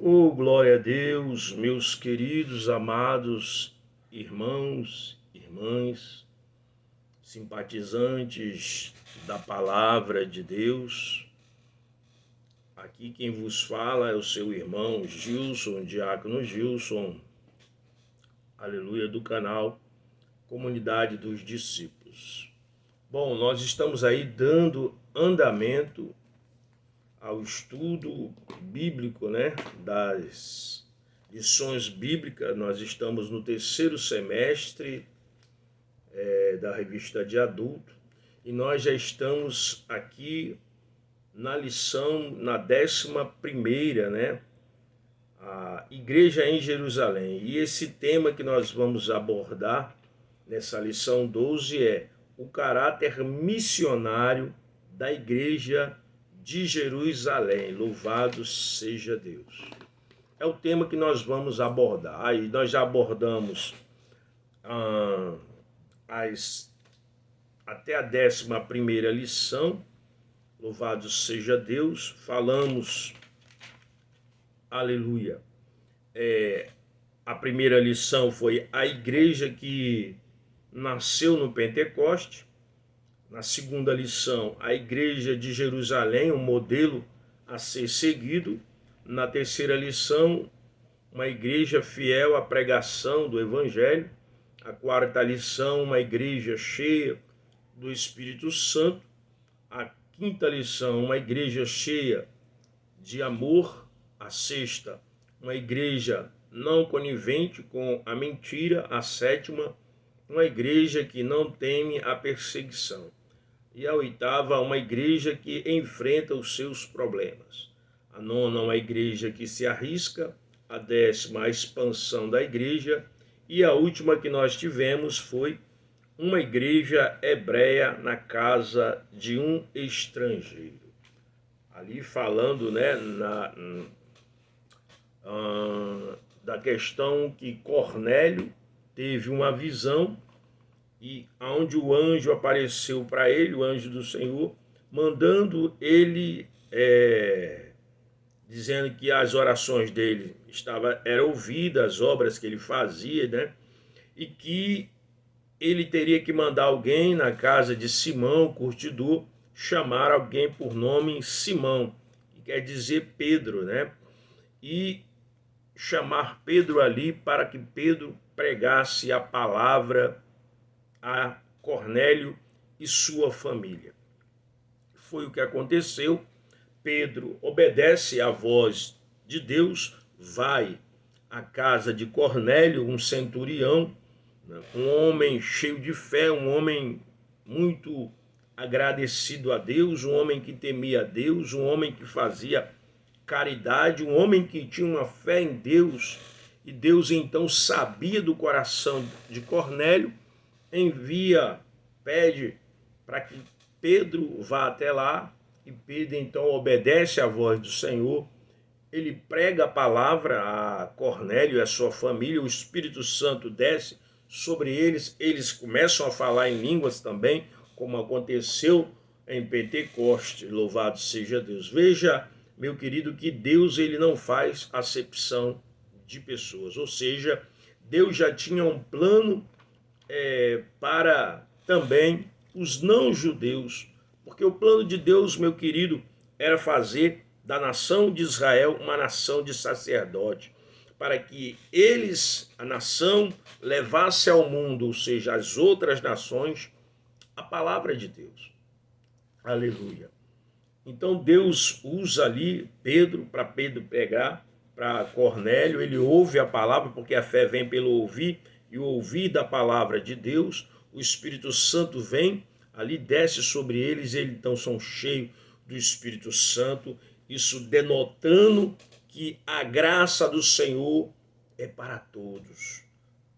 Oh, glória a Deus, meus queridos, amados irmãos, irmãs, simpatizantes da palavra de Deus. Aqui quem vos fala é o seu irmão Gilson, diácono Gilson, aleluia, do canal Comunidade dos Discípulos. Bom, nós estamos aí dando andamento ao estudo bíblico, das lições bíblicas. Nós estamos no terceiro semestre da revista de adulto e nós já estamos aqui na lição, na 11ª, a Igreja em Jerusalém. E esse tema que nós vamos abordar nessa lição 12 é o caráter missionário da Igreja de Jerusalém. Louvado seja Deus. É o tema que nós vamos abordar. Aí nós já abordamos até a 11ª lição. Louvado seja Deus. Falamos, aleluia. A primeira lição foi a igreja que nasceu no Pentecoste. Na segunda lição, a igreja de Jerusalém, um modelo a ser seguido. Na terceira lição, uma igreja fiel à pregação do Evangelho. A quarta lição, uma igreja cheia do Espírito Santo. A quinta lição, uma igreja cheia de amor. A sexta, uma igreja não conivente com a mentira. A sétima, uma igreja que não teme a perseguição. E a oitava, uma igreja que enfrenta os seus problemas. A nona, uma igreja que se arrisca. A 10ª, a expansão da igreja. E a última que nós tivemos foi uma igreja hebreia na casa de um estrangeiro. Ali falando, da questão que Cornélio teve uma visão e onde o anjo apareceu para ele, o anjo do Senhor, mandando ele, dizendo que as orações dele eram ouvidas, as obras que ele fazia, e que ele teria que mandar alguém na casa de Simão, curtidor, chamar alguém por nome Simão, que quer dizer Pedro, e chamar Pedro ali para que Pedro pregasse a palavra a Cornélio e sua família. Foi o que aconteceu. Pedro obedece à voz de Deus, vai à casa de Cornélio, um centurião, um homem cheio de fé, um homem muito agradecido a Deus, um homem que temia a Deus, um homem que fazia caridade, um homem que tinha uma fé em Deus, e Deus então sabia do coração de Cornélio, pede para que Pedro vá até lá, e Pedro então obedece à voz do Senhor. Ele prega a palavra a Cornélio e a sua família, o Espírito Santo desce sobre eles, eles começam a falar em línguas também, como aconteceu em Pentecoste. Louvado seja Deus. Veja, meu querido, que Deus ele não faz acepção de pessoas, ou seja, Deus já tinha um plano para também os não-judeus, porque o plano de Deus, meu querido, era fazer da nação de Israel uma nação de sacerdote, para que eles, a nação, levasse ao mundo, ou seja, às outras nações, a palavra de Deus. Aleluia. Então Deus usa ali Pedro, para Pedro pregar para Cornélio. Ele ouve a palavra, porque a fé vem pelo ouvir, e o ouvir da palavra de Deus. O Espírito Santo vem, ali desce sobre eles, eles então são cheios do Espírito Santo, isso denotando que a graça do Senhor é para todos.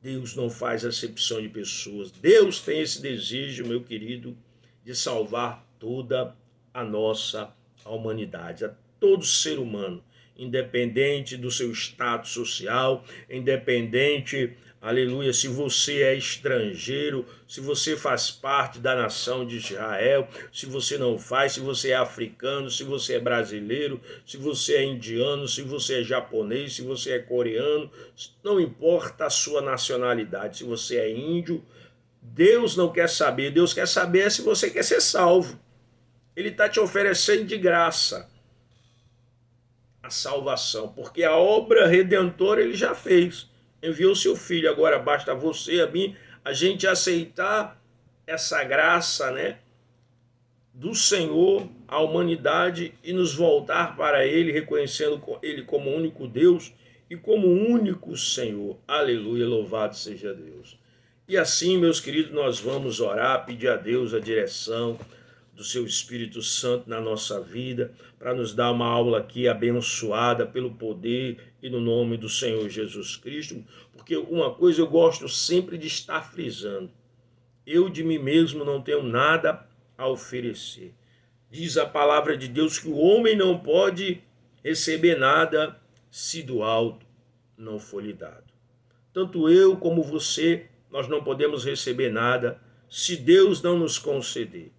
Deus não faz acepção de pessoas. Deus tem esse desejo, meu querido, de salvar toda a nossa humanidade, a todo ser humano, independente do seu status social, independente aleluia, se você é estrangeiro, se você faz parte da nação de Israel, se você não faz, se você é africano, se você é brasileiro, se você é indiano, se você é japonês, se você é coreano, não importa a sua nacionalidade, se você é índio, Deus não quer saber, Deus quer saber se você quer ser salvo. Ele está te oferecendo de graça a salvação, porque a obra redentora ele já fez. Enviou seu filho, agora basta você, a mim, a gente aceitar essa graça, né, do Senhor à humanidade e nos voltar para ele, reconhecendo ele como único Deus e como único Senhor. Aleluia, louvado seja Deus. E assim, meus queridos, nós vamos orar, pedir a Deus a direção do seu Espírito Santo na nossa vida, para nos dar uma aula aqui abençoada pelo poder e no nome do Senhor Jesus Cristo, porque uma coisa eu gosto sempre de estar frisando: eu de mim mesmo não tenho nada a oferecer. Diz a palavra de Deus que o homem não pode receber nada se do alto não for lhe dado. Tanto eu como você, nós não podemos receber nada se Deus não nos conceder.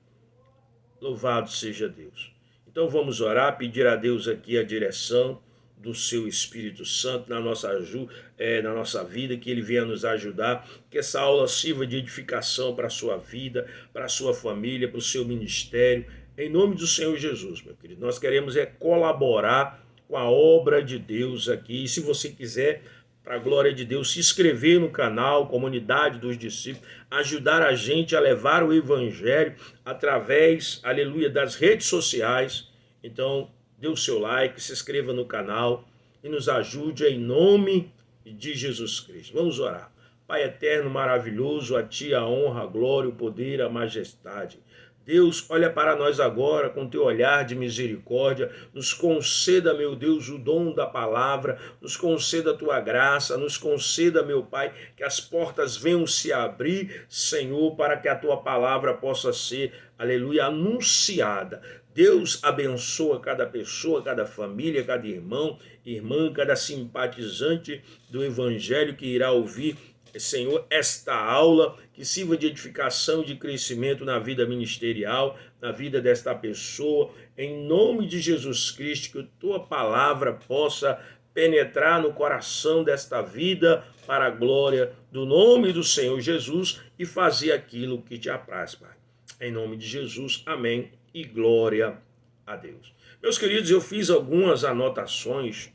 Louvado seja Deus. Então vamos orar, pedir a Deus aqui a direção do seu Espírito Santo na nossa vida, que ele venha nos ajudar, que essa aula sirva de edificação para a sua vida, para a sua família, para o seu ministério, em nome do Senhor Jesus, meu querido. Nós queremos colaborar com a obra de Deus aqui, e se você quiser, para a glória de Deus, se inscrever no canal, Comunidade dos Discípulos, ajudar a gente a levar o Evangelho através, aleluia, das redes sociais. Então, dê o seu like, se inscreva no canal e nos ajude em nome de Jesus Cristo. Vamos orar. Pai eterno, maravilhoso, a Ti a honra, a glória, o poder, a majestade. Deus, olha para nós agora com teu olhar de misericórdia, nos conceda, meu Deus, o dom da palavra, nos conceda a tua graça, nos conceda, meu Pai, que as portas venham se abrir, Senhor, para que a tua palavra possa ser, aleluia, anunciada. Deus abençoa cada pessoa, cada família, cada irmão, irmã, cada simpatizante do Evangelho que irá ouvir, Senhor, esta aula, que sirva de edificação, de crescimento na vida ministerial, na vida desta pessoa, em nome de Jesus Cristo, que a tua palavra possa penetrar no coração desta vida, para a glória do nome do Senhor Jesus, e fazer aquilo que te apraz, Pai. Em nome de Jesus, amém, e glória a Deus. Meus queridos, eu fiz algumas anotações,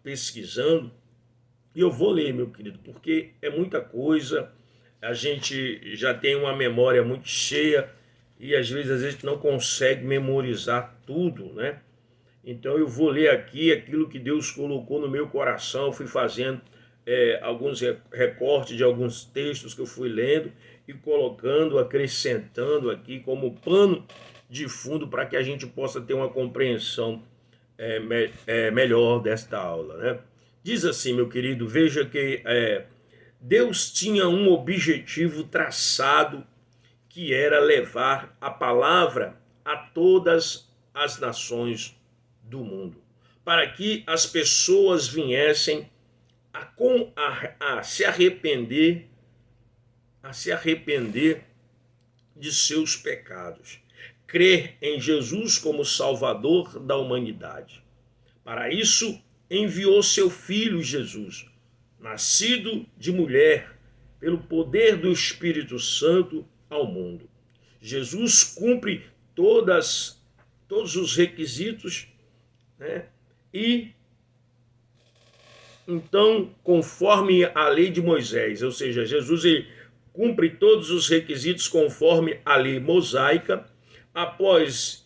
pesquisando, e eu vou ler, meu querido, porque é muita coisa, a gente já tem uma memória muito cheia e às vezes a gente não consegue memorizar tudo, né? Então eu vou ler aqui aquilo que Deus colocou no meu coração, eu fui fazendo alguns recortes de alguns textos que eu fui lendo e colocando, acrescentando aqui como pano de fundo para que a gente possa ter uma compreensão melhor desta aula, né? Diz assim, meu querido, veja que Deus tinha um objetivo traçado, que era levar a palavra a todas as nações do mundo, para que as pessoas viessem a se arrepender de seus pecados, crer em Jesus como Salvador da humanidade. Para isso, enviou seu Filho Jesus, nascido de mulher, pelo poder do Espírito Santo ao mundo. Jesus cumpre todos os requisitos, né? E então, conforme a lei de Moisés, ou seja, Jesus ele cumpre todos os requisitos conforme a lei mosaica. Após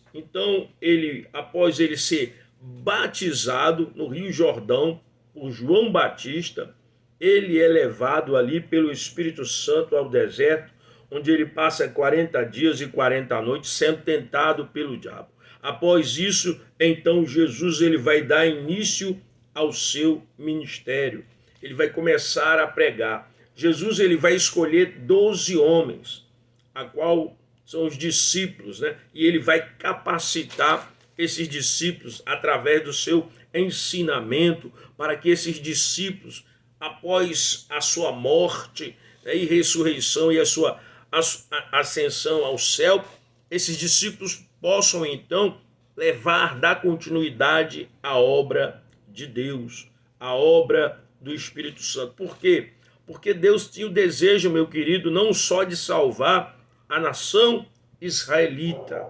ele ser batizado no Rio Jordão por João Batista, ele é levado ali pelo Espírito Santo ao deserto, onde ele passa 40 dias e 40 noites sendo tentado pelo diabo. Após isso, então Jesus ele vai dar início ao seu ministério. Ele vai começar a pregar. Jesus ele vai escolher 12 homens, a qual são os discípulos, né? E ele vai capacitar esses discípulos através do seu ensinamento, para que esses discípulos, após a sua morte, né, e ressurreição e a sua ascensão ao céu, esses discípulos possam então dar continuidade à obra de Deus, à obra do Espírito Santo. Por quê? Porque Deus tinha o desejo, meu querido, não só de salvar a nação israelita,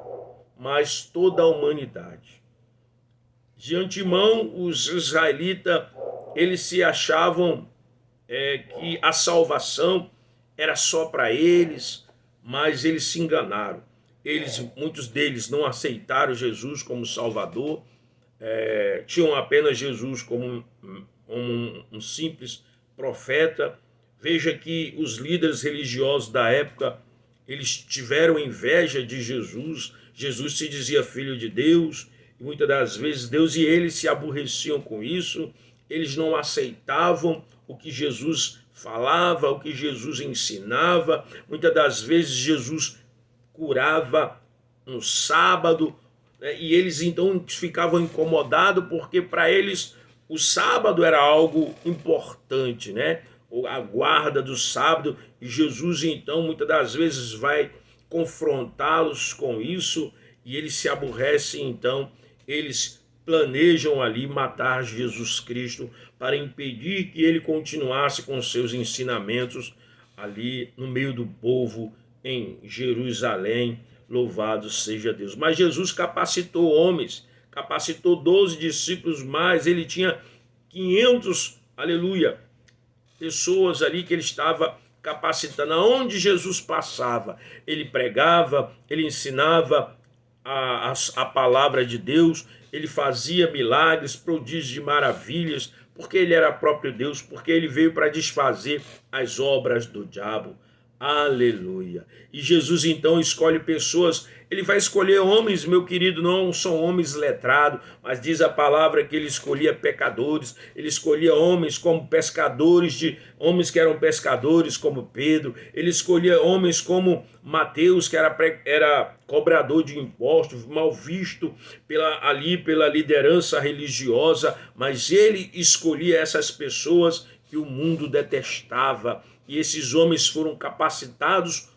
mas toda a humanidade. De antemão, os israelitas, eles se achavam que a salvação era só para eles, mas eles se enganaram. Muitos deles não aceitaram Jesus como Salvador, tinham apenas Jesus como um simples profeta. Veja que os líderes religiosos da época, eles tiveram inveja de Jesus. Jesus se dizia filho de Deus, e muitas das vezes Deus e eles se aborreciam com isso. Eles não aceitavam o que Jesus falava, o que Jesus ensinava. Muitas das vezes Jesus curava no sábado, né? E eles então ficavam incomodados, porque para eles o sábado era algo importante, né? A guarda do sábado, e Jesus então muitas das vezes vai confrontá-los com isso, e eles se aborrecem. Então eles planejam ali matar Jesus Cristo para impedir que ele continuasse com seus ensinamentos ali no meio do povo em Jerusalém. Louvado seja Deus. Mas Jesus capacitou homens, capacitou 12 discípulos mais, ele tinha 500, aleluia, pessoas ali que ele estava capacitando. Aonde Jesus passava, ele pregava, ele ensinava a palavra de Deus, ele fazia milagres, prodígios e maravilhas, porque ele era próprio Deus, porque ele veio para desfazer as obras do diabo. Aleluia. E Jesus então escolhe pessoas, ele vai escolher homens, meu querido, não são homens letrados, mas diz a palavra que ele escolhia pecadores, ele escolhia homens como homens que eram pescadores como Pedro, ele escolhia homens como Mateus, que era cobrador de impostos, mal visto pela liderança religiosa, mas ele escolhia essas pessoas que o mundo detestava. E esses homens foram capacitados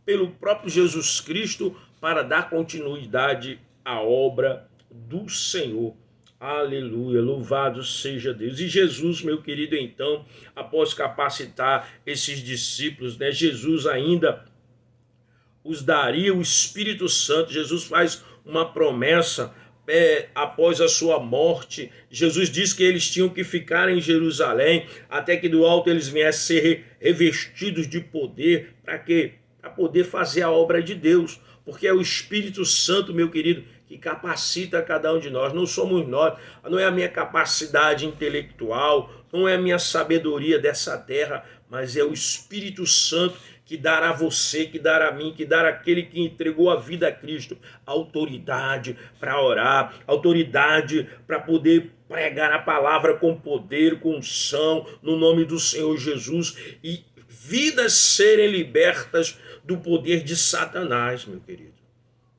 pelo próprio Jesus Cristo para dar continuidade à obra do Senhor. Aleluia, louvado seja Deus. E Jesus, meu querido, então, após capacitar esses discípulos, né, Jesus ainda os daria o Espírito Santo. Jesus faz uma promessa após a sua morte. Jesus diz que eles tinham que ficar em Jerusalém até que do alto eles viessem ser revestidos de poder. Para quê? Para poder fazer a obra de Deus, porque é o Espírito Santo, meu querido, que capacita cada um de nós. Não somos nós, não é a minha capacidade intelectual, não é a minha sabedoria dessa terra, mas é o Espírito Santo que dará a você, que dará a mim, que dará aquele que entregou a vida a Cristo, autoridade para orar, autoridade para poder pregar a palavra com poder, com unção, no nome do Senhor Jesus, e vidas serem libertas do poder de Satanás, meu querido.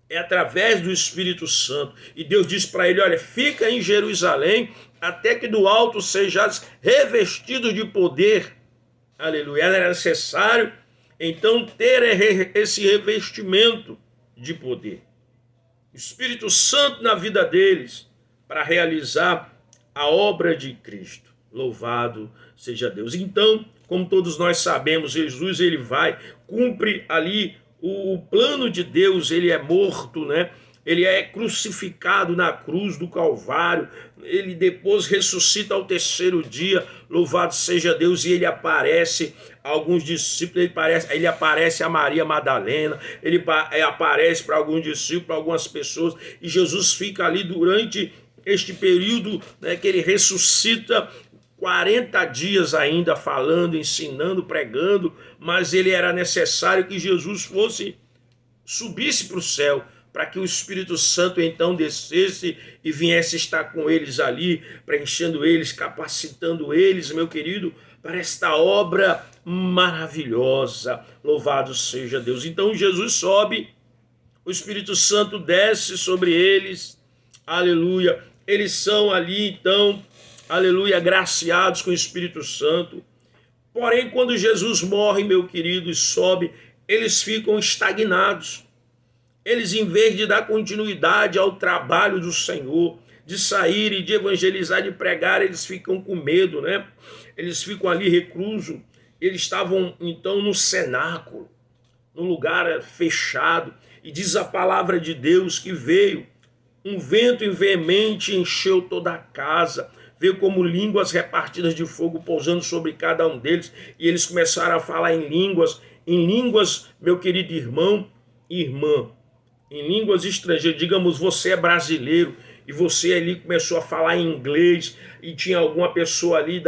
É através do Espírito Santo. E Deus diz para ele, olha, fica em Jerusalém até que do alto sejais revestido de poder. Aleluia. Era necessário então ter esse revestimento de poder. Espírito Santo na vida deles para realizar a obra de Cristo. Louvado seja Deus. Então, como todos nós sabemos, Jesus ele vai, cumpre ali o plano de Deus, ele é morto, né? Ele é crucificado na cruz do Calvário, ele depois ressuscita ao terceiro dia, louvado seja Deus, e ele aparece a alguns discípulos, ele aparece a Maria Madalena, ele aparece para alguns discípulos, para algumas pessoas, e Jesus fica ali durante este período, né, que ele ressuscita, 40 dias ainda falando, ensinando, pregando, mas ele era necessário que Jesus subisse para o céu, para que o Espírito Santo então descesse e viesse estar com eles ali, preenchendo eles, capacitando eles, meu querido, para esta obra maravilhosa. Louvado seja Deus. Então Jesus sobe, o Espírito Santo desce sobre eles, aleluia. Eles são ali então aleluia, agraciados com o Espírito Santo. Porém, quando Jesus morre, meu querido, e sobe, eles ficam estagnados. Eles, em vez de dar continuidade ao trabalho do Senhor, de sair e de evangelizar, de pregar, eles ficam com medo, né? Eles ficam ali reclusos. Eles estavam, então, no cenáculo, no lugar fechado. E diz a palavra de Deus que veio um vento veemente, encheu toda a casa. Veio como línguas repartidas de fogo pousando sobre cada um deles. E eles começaram a falar em línguas, meu querido irmão e irmã, em línguas estrangeiras. Digamos, você é brasileiro e você ali começou a falar em inglês e tinha alguma pessoa ali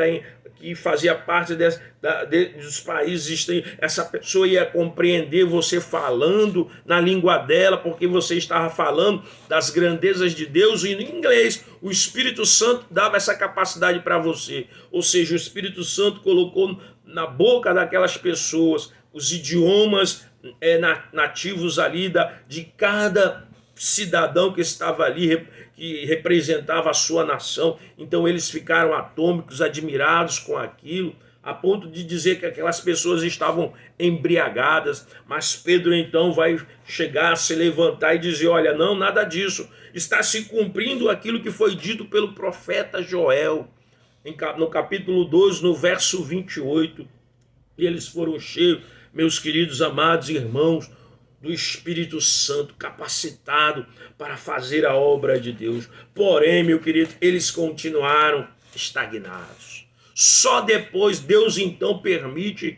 que fazia parte dos países, essa pessoa ia compreender você falando na língua dela, porque você estava falando das grandezas de Deus e em inglês. O Espírito Santo dava essa capacidade para você, ou seja, o Espírito Santo colocou na boca daquelas pessoas os idiomas nativos ali de cada cidadão que estava ali, que representava a sua nação. Então eles ficaram atônicos, admirados com aquilo, a ponto de dizer que aquelas pessoas estavam embriagadas. Mas Pedro então vai chegar, se levantar e dizer: olha, não, nada disso, está se cumprindo aquilo que foi dito pelo profeta Joel, no capítulo 2, no verso 28, e eles foram cheios, meus queridos amados irmãos, do Espírito Santo, capacitado para fazer a obra de Deus. Porém, meu querido, eles continuaram estagnados. Só depois Deus então permite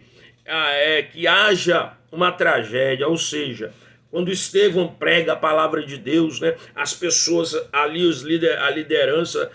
que haja uma tragédia, ou seja, quando Estevão prega a palavra de Deus, né, as pessoas ali, a liderança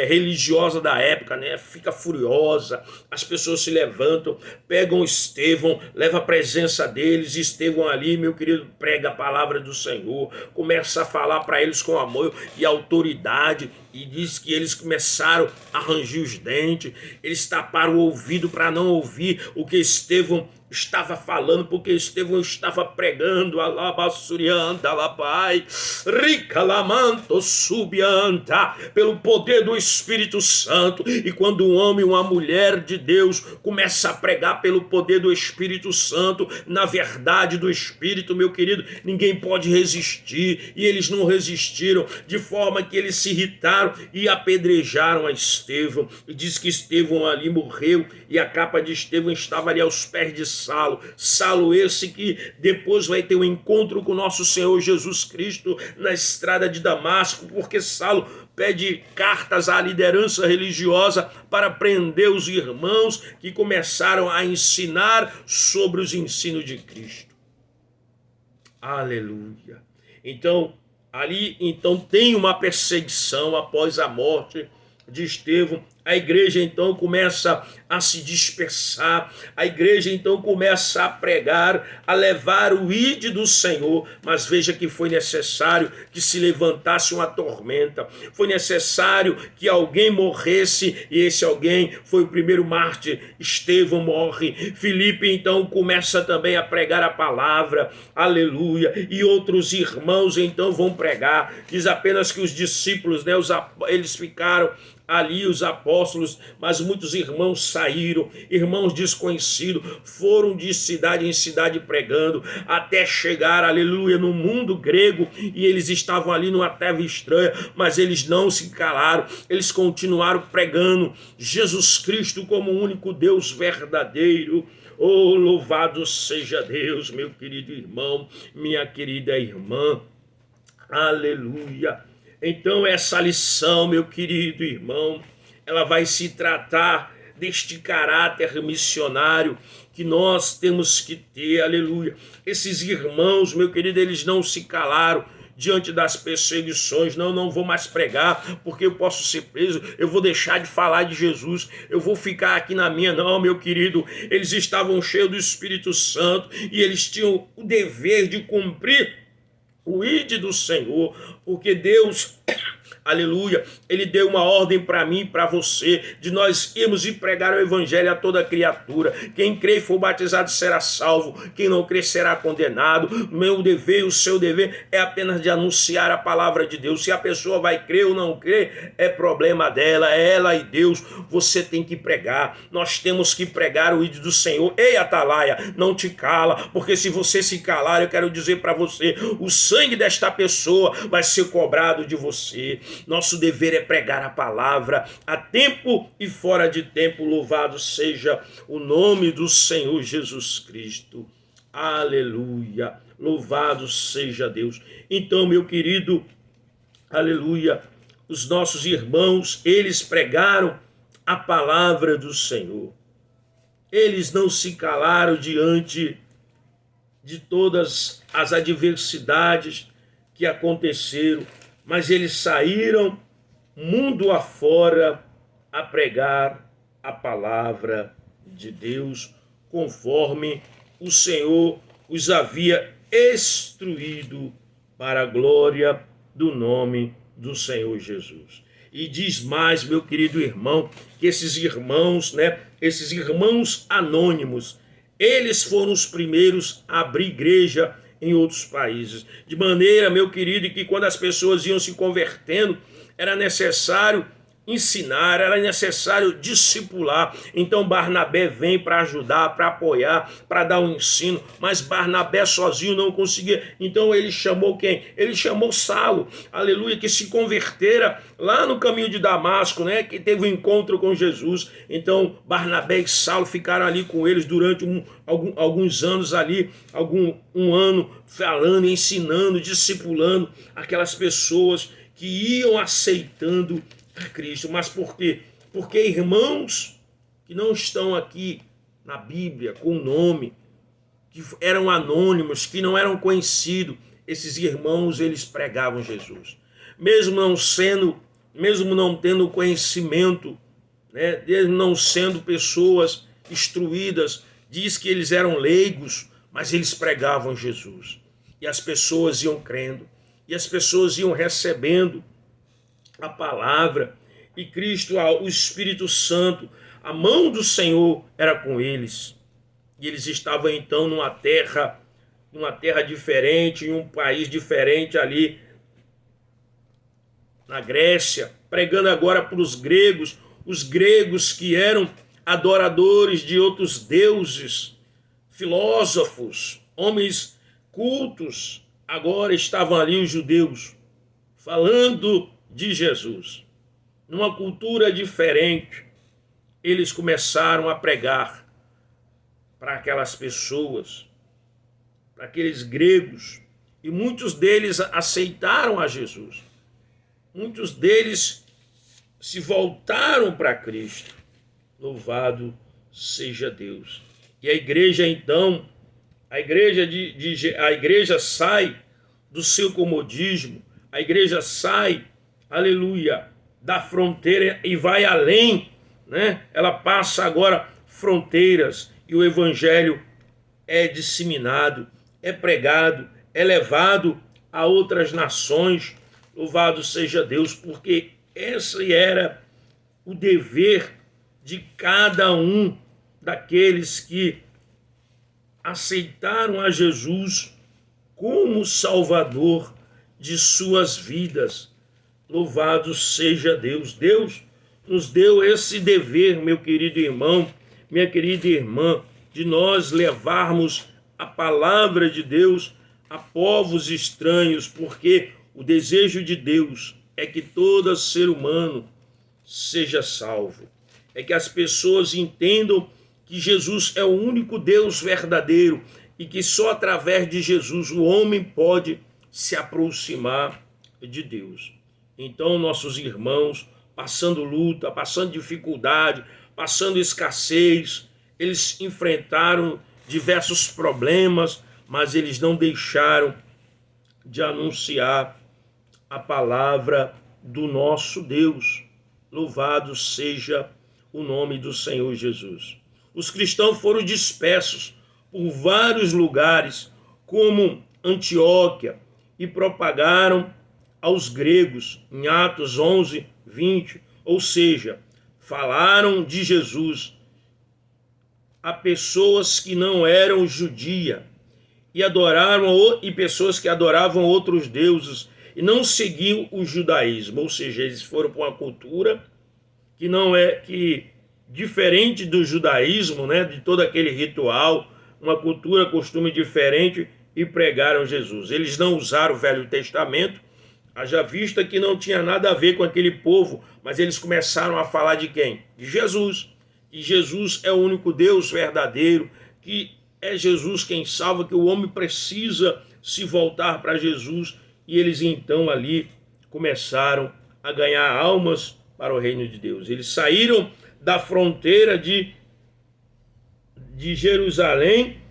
religiosa da época, né, fica furiosa, as pessoas se levantam, pegam Estevão, leva a presença deles, Estevão ali, meu querido, prega a palavra do Senhor, começa a falar para eles com amor e autoridade, e diz que eles começaram a ranger os dentes, eles taparam o ouvido para não ouvir o que Estevão estava falando, porque Estevão estava pregando, alabassurianta, alabai, ricalamanto subianta, pelo poder do Espírito Santo. E quando um homem e uma mulher de Deus começa a pregar pelo poder do Espírito Santo, na verdade do Espírito, meu querido, ninguém pode resistir. E eles não resistiram, de forma que eles se irritaram e apedrejaram a Estevão. E diz que Estevão ali morreu, e a capa de Estevão estava ali aos pés de Saulo esse que depois vai ter um encontro com nosso Senhor Jesus Cristo na estrada de Damasco, porque Saulo pede cartas à liderança religiosa para prender os irmãos que começaram a ensinar sobre os ensinos de Cristo. Aleluia. Então, ali tem uma perseguição após a morte de Estevão. A igreja então começa a se dispersar, a igreja então começa a pregar, a levar o ide do Senhor, mas veja que foi necessário que se levantasse uma tormenta, foi necessário que alguém morresse, e esse alguém foi o primeiro mártir. Estevão morre, Filipe então começa também a pregar a palavra, aleluia, e outros irmãos então vão pregar. Diz apenas que os discípulos, né, eles ficaram ali, os apóstolos, mas muitos irmãos saíram, irmãos desconhecidos, foram de cidade em cidade pregando, até chegar, aleluia, no mundo grego, e eles estavam ali numa terra estranha, mas eles não se calaram, eles continuaram pregando Jesus Cristo como o único Deus verdadeiro. Oh, louvado seja Deus, meu querido irmão, minha querida irmã, aleluia. Então essa lição, meu querido irmão, ela vai se tratar deste caráter missionário que nós temos que ter, aleluia. Esses irmãos, meu querido, eles não se calaram diante das perseguições. Não vou mais pregar porque eu posso ser preso, eu vou deixar de falar de Jesus, eu vou ficar aqui na minha. Não, meu querido, eles estavam cheios do Espírito Santo e eles tinham o dever de cumprir o ide do Senhor, porque Deus Aleluia. Ele deu uma ordem para mim e para você, de nós irmos e pregar o evangelho a toda criatura. Quem crê e for batizado será salvo, quem não crê será condenado. Meu dever, o seu dever é apenas de anunciar a palavra de Deus. Se a pessoa vai crer ou não crer, é problema dela, é ela e Deus. Você tem que pregar, nós temos que pregar o ídolo do Senhor. Ei, Atalaia, não te cala, porque se você se calar, eu quero dizer para você, o sangue desta pessoa vai ser cobrado de você. Nosso dever é pregar a palavra a tempo e fora de tempo. Louvado seja o nome do Senhor Jesus Cristo. Aleluia. Louvado seja Deus. Então, meu querido, aleluia, os nossos irmãos, eles pregaram a palavra do Senhor. Eles não se calaram diante de todas as adversidades que aconteceram, mas eles saíram mundo afora a pregar a palavra de Deus, conforme o Senhor os havia instruído para a glória do nome do Senhor Jesus. E diz mais, meu querido irmão, que esses irmãos, esses irmãos anônimos, eles foram os primeiros a abrir igreja em outros países. De maneira, meu querido, que quando as pessoas iam se convertendo, era necessário ensinar, era necessário discipular. Então Barnabé vem para ajudar, para apoiar, para dar um ensino, mas Barnabé sozinho não conseguia. Então ele chamou quem? Ele chamou Saulo, aleluia, que se convertera lá no caminho de Damasco, que teve um encontro com Jesus. Então Barnabé e Saulo ficaram ali com eles durante alguns anos ali, um ano, falando, ensinando, discipulando aquelas pessoas que iam aceitando a Cristo. Mas por quê? Porque irmãos que não estão aqui na Bíblia com nome, que eram anônimos, que não eram conhecidos, esses irmãos, eles pregavam Jesus. Mesmo não tendo conhecimento, mesmo não sendo pessoas instruídas, diz que eles eram leigos, mas eles pregavam Jesus. E as pessoas iam crendo, e as pessoas iam recebendo a palavra, e Cristo, o Espírito Santo, a mão do Senhor era com eles. E eles estavam então numa terra diferente, em um país diferente ali na Grécia, pregando agora para os gregos que eram adoradores de outros deuses, filósofos, homens cultos. Agora estavam ali os judeus falando de Jesus. Numa cultura diferente, eles começaram a pregar para aquelas pessoas, para aqueles gregos, e muitos deles aceitaram a Jesus. Muitos deles se voltaram para Cristo. Louvado seja Deus. E a igreja então, a igreja sai do seu comodismo, a igreja sai, aleluia, da fronteira e vai além, Ela passa agora fronteiras e o evangelho é disseminado, é pregado, é levado a outras nações. Louvado seja Deus, porque esse era o dever de cada um daqueles que aceitaram a Jesus como Salvador de suas vidas. Louvado seja Deus. Deus nos deu esse dever, meu querido irmão, minha querida irmã, de nós levarmos a palavra de Deus a povos estranhos, porque o desejo de Deus é que todo ser humano seja salvo. É que as pessoas entendam que Jesus é o único Deus verdadeiro e que só através de Jesus o homem pode se aproximar de Deus. Então, nossos irmãos, passando luta, passando dificuldade, passando escassez, eles enfrentaram diversos problemas, mas eles não deixaram de anunciar a palavra do nosso Deus. Louvado seja o nome do Senhor Jesus. Os cristãos foram dispersos por vários lugares, como Antioquia, e propagaram aos gregos, em Atos 11, 20, ou seja, falaram de Jesus a pessoas que não eram judia e pessoas que adoravam outros deuses e não seguiam o judaísmo, ou seja, eles foram para uma cultura que não é que diferente do judaísmo, né, de todo aquele ritual, uma cultura, costume diferente, e pregaram Jesus. Eles não usaram o Velho Testamento, haja vista que não tinha nada a ver com aquele povo, mas eles começaram a falar de quem? De Jesus. E Jesus é o único Deus verdadeiro, que é Jesus quem salva, que o homem precisa se voltar para Jesus. E eles então ali começaram a ganhar almas para o reino de Deus. Eles saíram da fronteira de Jerusalém,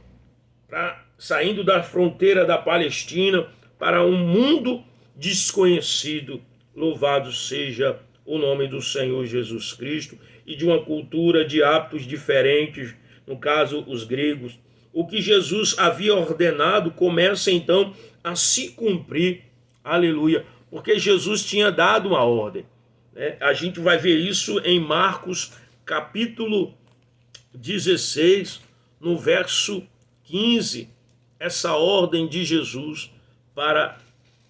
saindo da fronteira da Palestina para um mundo desconhecido. Louvado seja o nome do Senhor Jesus Cristo, e de uma cultura de hábitos diferentes, no caso os gregos. O que Jesus havia ordenado começa então a se cumprir, aleluia, porque Jesus tinha dado uma ordem. A gente vai ver isso em Marcos capítulo 16, no verso 15, essa ordem de Jesus para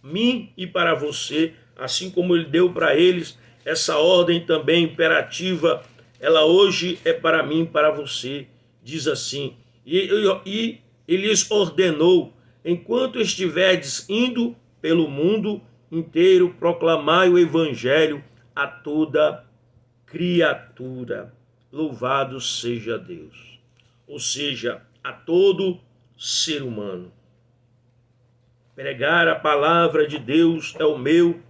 mim e para você, assim como ele deu para eles, essa ordem também imperativa, ela hoje é para mim e para você, diz assim, e ele lhes ordenou, enquanto estiverdes indo pelo mundo inteiro, proclamai o evangelho a toda criatura. Louvado seja Deus. Ou seja, a todo ser humano. Pregar a palavra de Deus é o meu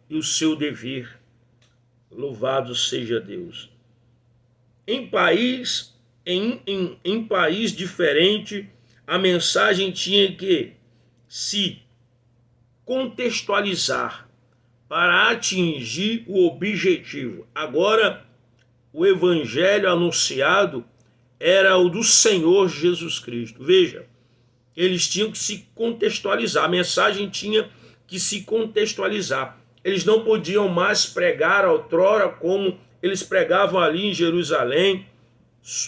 e o seu dever. Louvado seja Deus. Em país diferente, a mensagem tinha que se contextualizar para atingir o objetivo. Agora, o evangelho anunciado era o do Senhor Jesus Cristo. Veja, eles tinham que se contextualizar, a mensagem tinha que se contextualizar. Eles não podiam mais pregar outrora como eles pregavam ali em Jerusalém,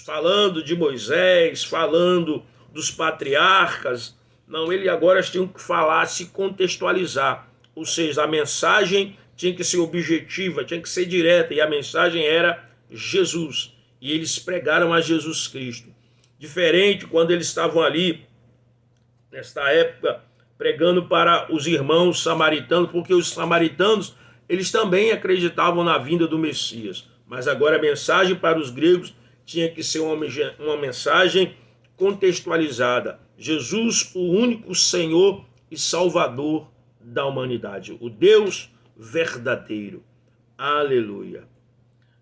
falando de Moisés, falando dos patriarcas. Não, eles agora tinham que falar, se contextualizar. Ou seja, a mensagem tinha que ser objetiva, tinha que ser direta, e a mensagem era Jesus. E eles pregaram a Jesus Cristo. Diferente quando eles estavam ali, nesta época, pregando para os irmãos samaritanos, porque os samaritanos, eles também acreditavam na vinda do Messias. Mas agora a mensagem para os gregos tinha que ser uma mensagem contextualizada. Jesus, o único Senhor e Salvador da humanidade, o Deus verdadeiro. Aleluia.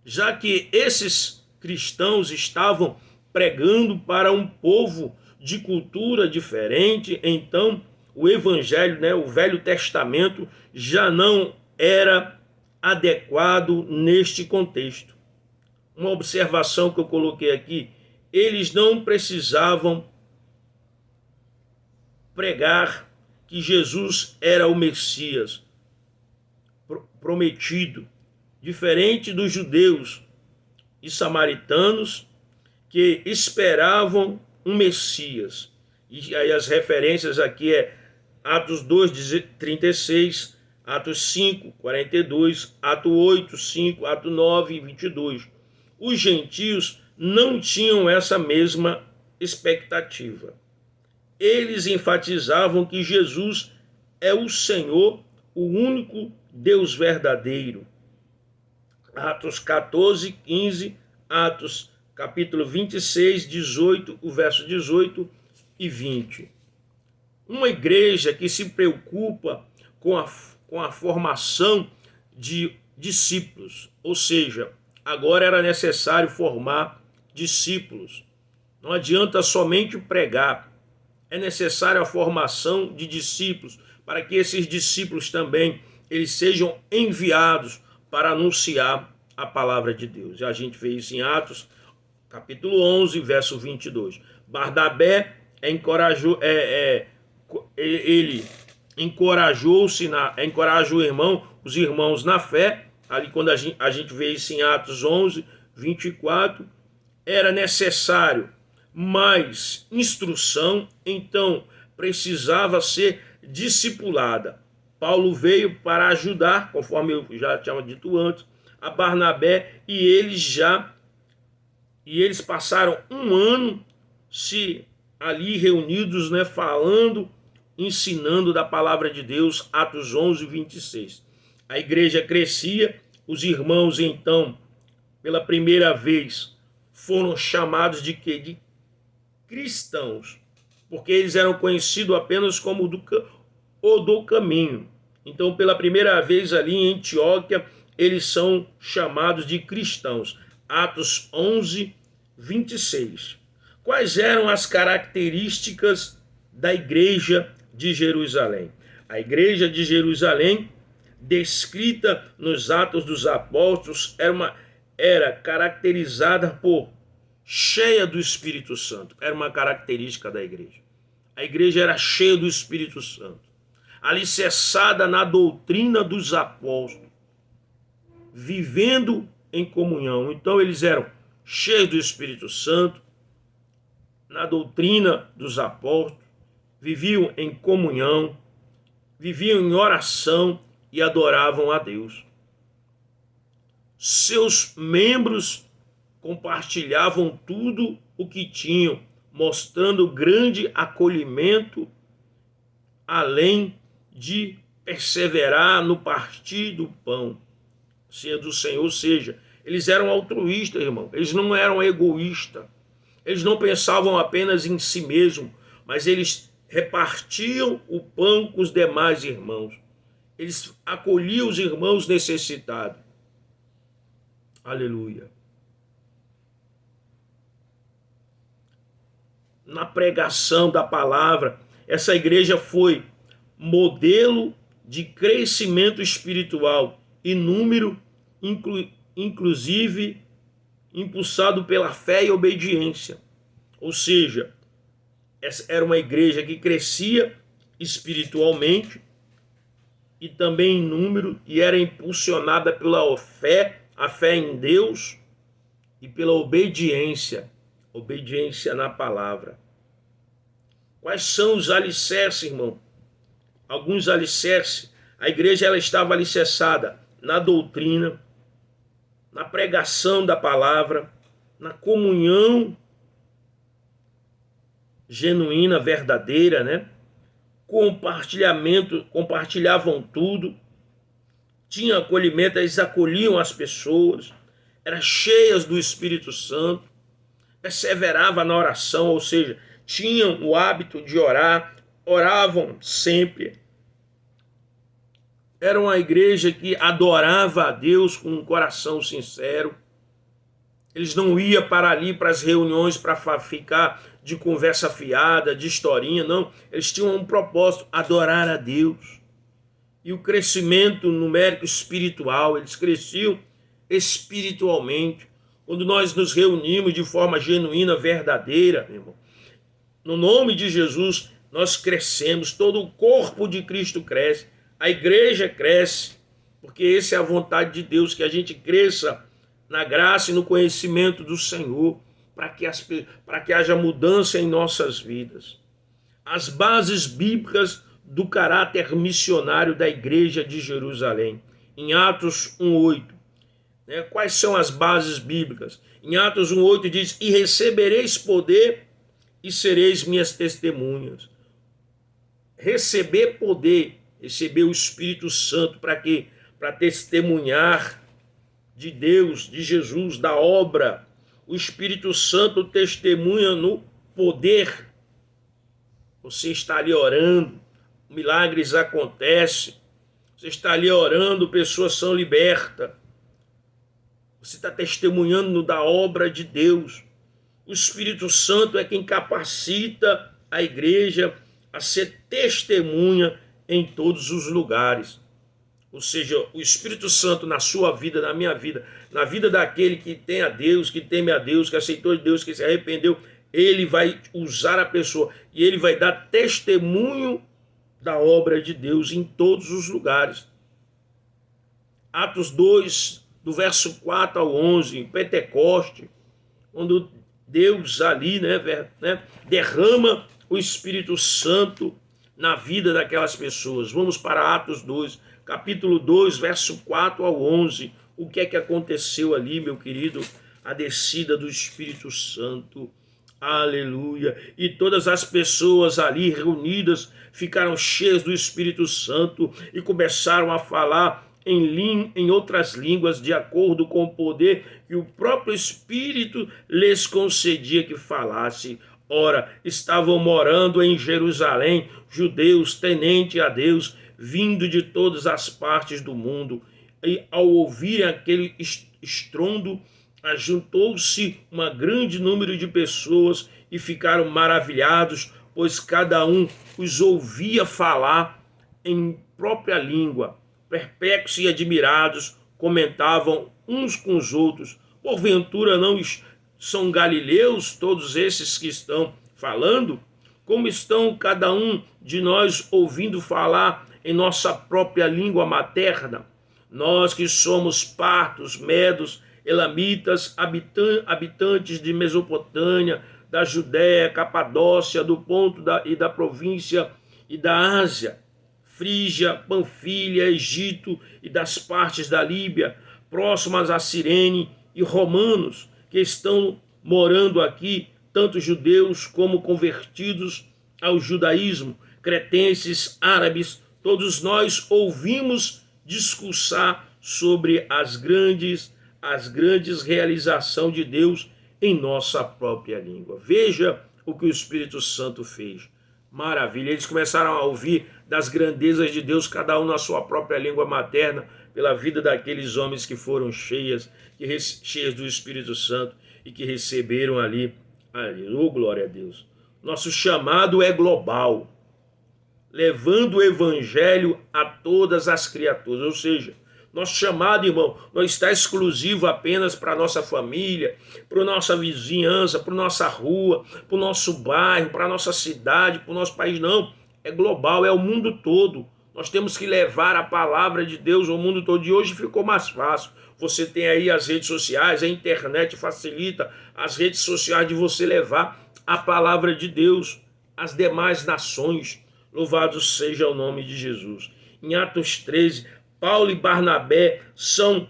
Já que esses cristãos estavam pregando para um povo de cultura diferente, então o evangelho, o Velho Testamento, já não era adequado neste contexto. Uma observação que eu coloquei aqui, eles não precisavam pregar que Jesus era o Messias prometido, diferente dos judeus e samaritanos que esperavam um Messias. E aí as referências aqui é Atos 2, 36, Atos 5, 42, Atos 8, 5, Atos 9, 22. Os gentios não tinham essa mesma expectativa. Eles enfatizavam que Jesus é o Senhor, o único Deus verdadeiro. Atos 14, 15, Atos capítulo 26, 18, o verso 18 e 20. Uma igreja que se preocupa com a formação de discípulos, ou seja, agora era necessário formar discípulos. Não adianta somente pregar, é necessária a formação de discípulos, para que esses discípulos também eles sejam enviados para anunciar a palavra de Deus. E a gente vê isso em Atos, capítulo 11, verso 22. Barnabé encorajou, ele encoraja os irmãos na fé, ali quando a gente vê isso em Atos 11, 24, era necessário mais instrução, então precisava ser discipulada. Paulo veio para ajudar, conforme eu já tinha dito antes, a Barnabé, e eles passaram um ano ali reunidos, né, falando, ensinando da palavra de Deus, Atos 11, 26. A igreja crescia, os irmãos então, pela primeira vez, foram chamados de quê? De cristãos, porque eles eram conhecidos apenas como o do caminho. Então, pela primeira vez ali em Antioquia, eles são chamados de cristãos. Atos 11, 26. Quais eram as características da igreja de Jerusalém? A igreja de Jerusalém, descrita nos Atos dos Apóstolos, era caracterizada por cheia do Espírito Santo. Era uma característica da igreja. A igreja era cheia do Espírito Santo, alicerçada na doutrina dos apóstolos, vivendo em comunhão. Então eles eram cheios do Espírito Santo, na doutrina dos apóstolos, viviam em comunhão, viviam em oração e adoravam a Deus. Seus membros compartilhavam tudo o que tinham, mostrando grande acolhimento, além de perseverar no partir do pão, ceia do Senhor. Ou seja, eles eram altruístas, irmão. Eles não eram egoístas. Eles não pensavam apenas em si mesmos, mas eles repartiam o pão com os demais irmãos. Eles acolhiam os irmãos necessitados. Aleluia. Na pregação da palavra, essa igreja foi modelo de crescimento espiritual e número, inclusive impulsado pela fé e obediência. Ou seja, essa era uma igreja que crescia espiritualmente e também em número, e era impulsionada pela fé, a fé em Deus, e pela obediência na palavra. Quais são os alicerces, irmão? Alguns alicerces. A igreja ela estava alicerçada na doutrina, na pregação da palavra, na comunhão genuína, verdadeira, né? Compartilhavam tudo, tinham acolhimento, eles acolhiam as pessoas, eram cheias do Espírito Santo, perseverava na oração, ou seja, tinham o hábito de orar, oravam sempre. Era uma igreja que adorava a Deus com um coração sincero. Eles não iam para ali, para as reuniões, para ficar de conversa fiada, de historinha, não. Eles tinham um propósito, adorar a Deus. E o crescimento numérico espiritual, eles cresciam espiritualmente. Quando nós nos reunimos de forma genuína, verdadeira, meu irmão, no nome de Jesus, nós crescemos, todo o corpo de Cristo cresce, a igreja cresce, porque essa é a vontade de Deus, que a gente cresça na graça e no conhecimento do Senhor, para que haja mudança em nossas vidas. As bases bíblicas do caráter missionário da igreja de Jerusalém. Em Atos 1:8, né? Quais são as bases bíblicas? Em Atos 1:8 diz: e recebereis poder e sereis minhas testemunhas. Receber poder, receber o Espírito Santo, para quê? Para testemunhar de Deus, de Jesus, da obra. O Espírito Santo testemunha no poder. Você está ali orando, milagres acontecem. Você está ali orando, pessoas são libertas. Você está testemunhando da obra de Deus. O Espírito Santo é quem capacita a igreja a ser testemunha em todos os lugares. Ou seja, o Espírito Santo na sua vida, na minha vida, na vida daquele que tem a Deus, que teme a Deus, que aceitou Deus, que se arrependeu, ele vai usar a pessoa e ele vai dar testemunho da obra de Deus em todos os lugares. Atos 2, do verso 4 ao 11, Pentecoste, quando Deus ali derrama o Espírito Santo na vida daquelas pessoas. Vamos para Atos 2, capítulo 2, verso 4 ao 11. O que é que aconteceu ali, meu querido? A descida do Espírito Santo. Aleluia. E todas as pessoas ali reunidas ficaram cheias do Espírito Santo e começaram a falar em outras línguas, de acordo com o poder que o próprio Espírito lhes concedia que falasse. Ora, estavam morando em Jerusalém judeus temente a Deus, vindo de todas as partes do mundo. E ao ouvirem aquele estrondo, ajuntou-se um grande número de pessoas e ficaram maravilhados, pois cada um os ouvia falar em própria língua. Perplexos e admirados, comentavam uns com os outros: porventura não são galileus todos esses que estão falando? Como estão cada um de nós ouvindo falar em nossa própria língua materna? Nós que somos partos, medos, elamitas, habitantes de Mesopotâmia, da Judéia, Capadócia, do Ponto e da província e da Ásia, Frígia, Panfilha, Egito e das partes da Líbia, próximas a Cirene, e romanos que estão morando aqui, tanto judeus como convertidos ao judaísmo, cretenses, árabes, todos nós ouvimos discursar sobre as grandes realizações de Deus em nossa própria língua. Veja o que o Espírito Santo fez. Maravilha. Eles começaram a ouvir das grandezas de Deus, cada um na sua própria língua materna, pela vida daqueles homens que foram cheios do Espírito Santo e que receberam ali. Oh, glória a Deus. Nosso chamado é global, levando o evangelho a todas as criaturas. Ou seja, nosso chamado, irmão, não está exclusivo apenas para a nossa família, para a nossa vizinhança, para a nossa rua, para o nosso bairro, para a nossa cidade, para o nosso país. Não, é global, é o mundo todo. Nós temos que levar a palavra de Deus ao mundo todo. E hoje ficou mais fácil. Você tem aí as redes sociais, a internet facilita as redes sociais de você levar a palavra de Deus às demais nações. Louvado seja o nome de Jesus. Em Atos 13, Paulo e Barnabé são,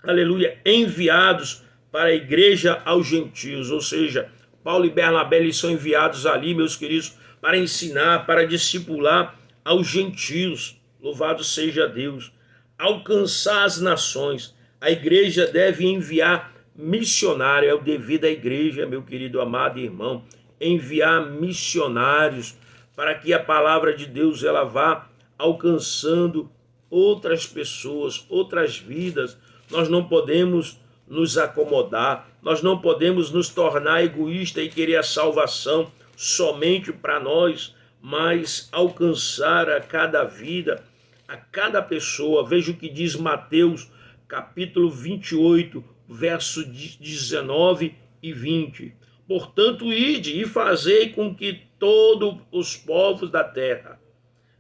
aleluia, enviados para a igreja aos gentios. Ou seja, Paulo e Barnabé eles são enviados ali, meus queridos, para ensinar, para discipular aos gentios. Louvado seja Deus. Alcançar as nações. A igreja deve enviar missionário. É o dever da igreja, meu querido amado irmão, enviar missionários para que a palavra de Deus ela vá alcançando outras pessoas, outras vidas. Nós não podemos nos acomodar, nós não podemos nos tornar egoístas e querer a salvação somente para nós, mas alcançar a cada vida, a cada pessoa. Veja o que diz Mateus, capítulo 28, verso 19 e 20. Portanto, ide e fazei com que todos os povos da terra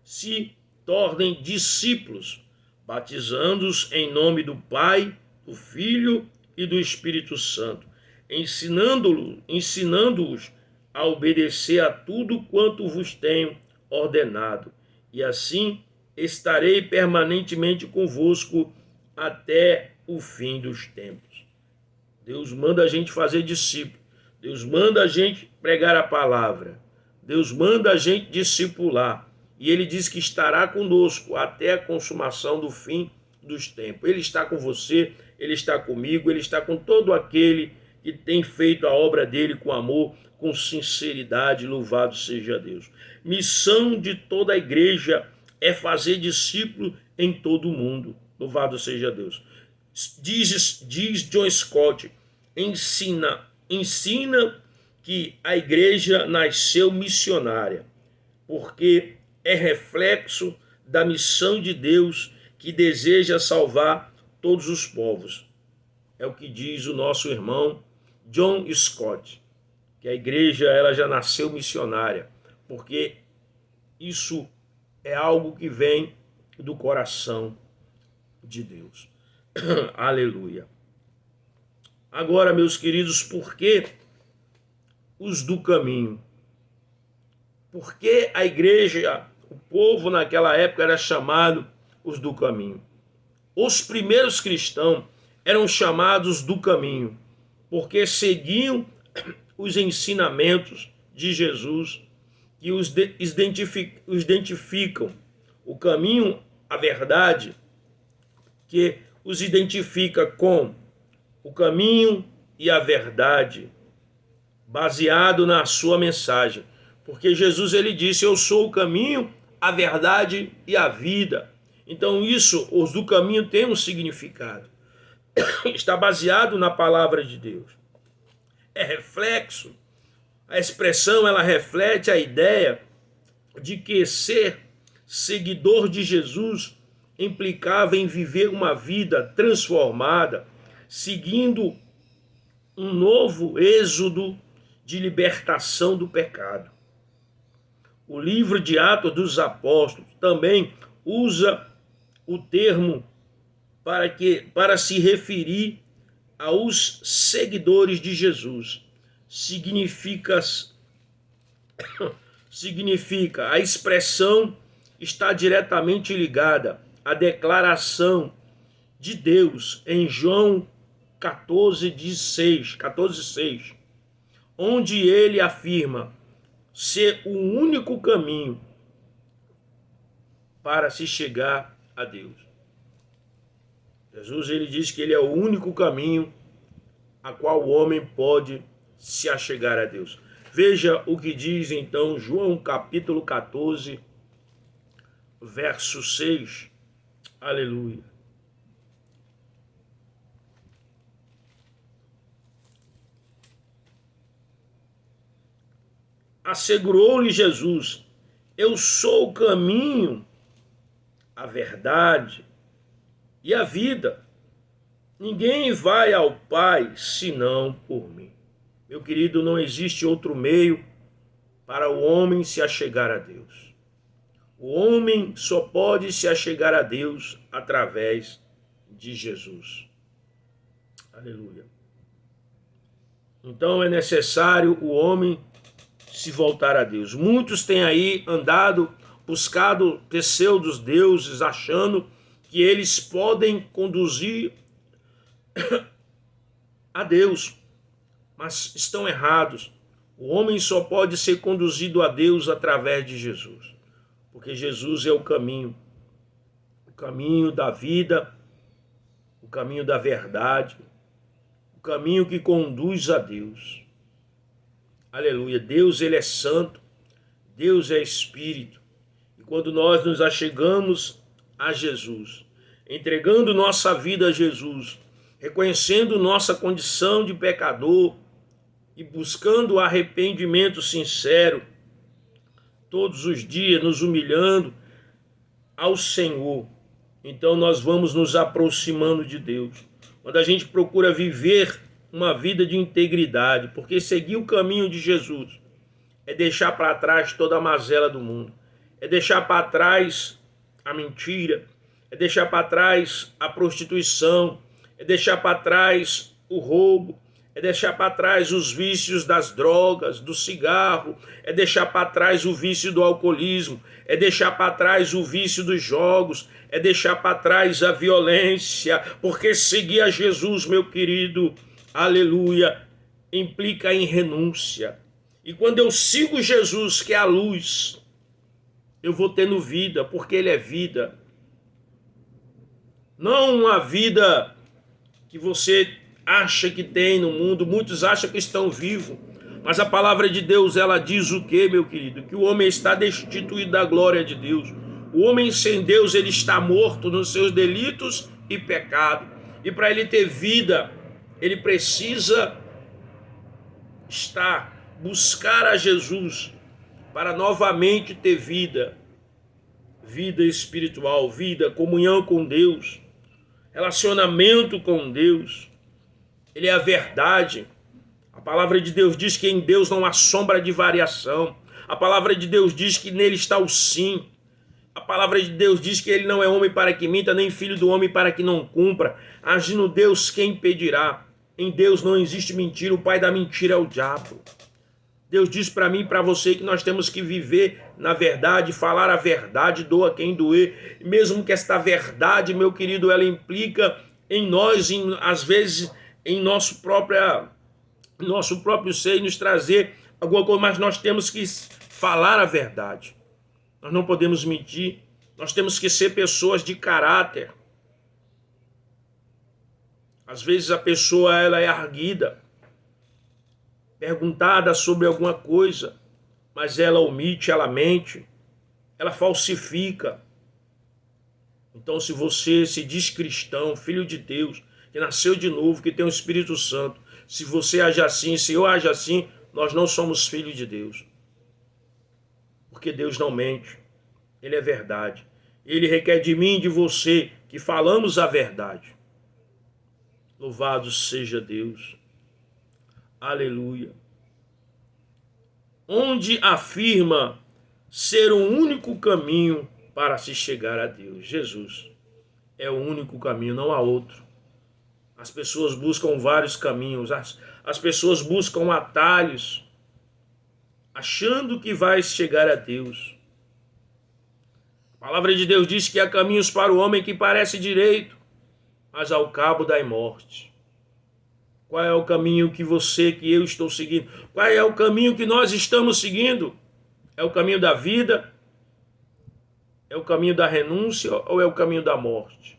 se tornem discípulos, batizando-os em nome do Pai, do Filho e do Espírito Santo, ensinando-os a obedecer a tudo quanto vos tenho ordenado. E assim estarei permanentemente convosco até o fim dos tempos. Deus manda a gente fazer discípulo. Deus manda a gente pregar a palavra. Deus manda a gente discipular. E ele diz que estará conosco até a consumação do fim dos tempos. Ele está com você, ele está comigo, ele está com todo aquele que tem feito a obra dele com amor, com sinceridade. Louvado seja Deus. Missão de toda a igreja é fazer discípulo em todo o mundo. Louvado seja Deus. Diz John Scott, ensina que a igreja nasceu missionária, porque é reflexo da missão de Deus que deseja salvar todos os povos. É o que diz o nosso irmão John Scott, que a igreja ela já nasceu missionária, porque isso é algo que vem do coração de Deus. Aleluia. Agora, meus queridos, por que os do caminho? Por que a igreja, o povo naquela época era chamado os do caminho? Os primeiros cristãos eram chamados do caminho, porque seguiam os ensinamentos de Jesus que os identificam. O caminho, a verdade, que os identifica com o caminho e a verdade, baseado na sua mensagem. Porque Jesus, ele disse, eu sou o caminho, a verdade e a vida. Então isso, os do caminho, tem um significado. Está baseado na palavra de Deus. É reflexo. A expressão, ela reflete a ideia de que ser seguidor de Jesus implicava em viver uma vida transformada, seguindo um novo êxodo de libertação do pecado. O livro de Atos dos Apóstolos também usa o termo para se referir aos seguidores de Jesus. Significa a expressão está diretamente ligada à declaração de Deus em João 14:6, onde ele afirma ser o único caminho para se chegar a Deus. Jesus, ele diz que ele é o único caminho a qual o homem pode se achegar a Deus. Veja o que diz então João capítulo 14, verso 6. Aleluia. Assegurou-lhe Jesus, eu sou o caminho, a verdade e a vida. Ninguém vai ao Pai senão por mim. Meu querido, não existe outro meio para o homem se achegar a Deus. O homem só pode se achegar a Deus através de Jesus. Aleluia. Então é necessário o homem se voltar a Deus. Muitos têm aí andado, buscado pseudos deuses, achando que eles podem conduzir a Deus, mas estão errados. O homem só pode ser conduzido a Deus através de Jesus, porque Jesus é o caminho da vida, o caminho da verdade, o caminho que conduz a Deus. Aleluia. Deus, ele é santo, Deus é espírito. E quando nós nos achegamos a Jesus, entregando nossa vida a Jesus, reconhecendo nossa condição de pecador e buscando arrependimento sincero, todos os dias nos humilhando ao Senhor, então nós vamos nos aproximando de Deus. Quando a gente procura viver uma vida de integridade, porque seguir o caminho de Jesus é deixar para trás toda a mazela do mundo, é deixar para trás a mentira, é deixar para trás a prostituição, é deixar para trás o roubo, é deixar para trás os vícios das drogas, do cigarro, é deixar para trás o vício do alcoolismo, é deixar para trás o vício dos jogos, é deixar para trás a violência, porque seguir a Jesus, meu querido, aleluia, implica em renúncia. E quando eu sigo Jesus, que é a luz, eu vou tendo vida, porque ele é vida. Não uma vida que você acha que tem no mundo, muitos acham que estão vivos, mas a palavra de Deus, ela diz o quê, meu querido? Que o homem está destituído da glória de Deus. O homem sem Deus, ele está morto nos seus delitos e pecado. E para ele ter vida, ele precisa buscar a Jesus para novamente ter vida espiritual, vida, comunhão com Deus, relacionamento com Deus. Ele é a verdade. A palavra de Deus diz que em Deus não há sombra de variação. A palavra de Deus diz que nele está o sim. A palavra de Deus diz que ele não é homem para que minta, nem filho do homem para que não cumpra. Agindo Deus, quem impedirá? Em Deus não existe mentira, o pai da mentira é o diabo. Deus diz para mim e para você que nós temos que viver na verdade, falar a verdade, doa quem doer. Mesmo que esta verdade, meu querido, ela implica em nós, às vezes em nosso próprio ser, nos trazer alguma coisa, mas nós temos que falar a verdade. Nós não podemos mentir, nós temos que ser pessoas de caráter. Às vezes a pessoa ela é arguida, perguntada sobre alguma coisa, mas ela omite, ela mente, ela falsifica. Então, se você se diz cristão, filho de Deus, que nasceu de novo, que tem o Espírito Santo, se você age assim, se eu age assim, nós não somos filhos de Deus. Porque Deus não mente, Ele é verdade. Ele requer de mim e de você que falamos a verdade. Louvado seja Deus. Aleluia. Onde afirma ser o único caminho para se chegar a Deus. Jesus é o único caminho, não há outro. As pessoas buscam vários caminhos, as pessoas buscam atalhos, achando que vai chegar a Deus. A palavra de Deus diz que há caminhos para o homem que parece direito, mas ao cabo dá morte. Qual é o caminho que você, que eu estou seguindo? Qual é o caminho que nós estamos seguindo? É o caminho da vida? É o caminho da renúncia ou é o caminho da morte?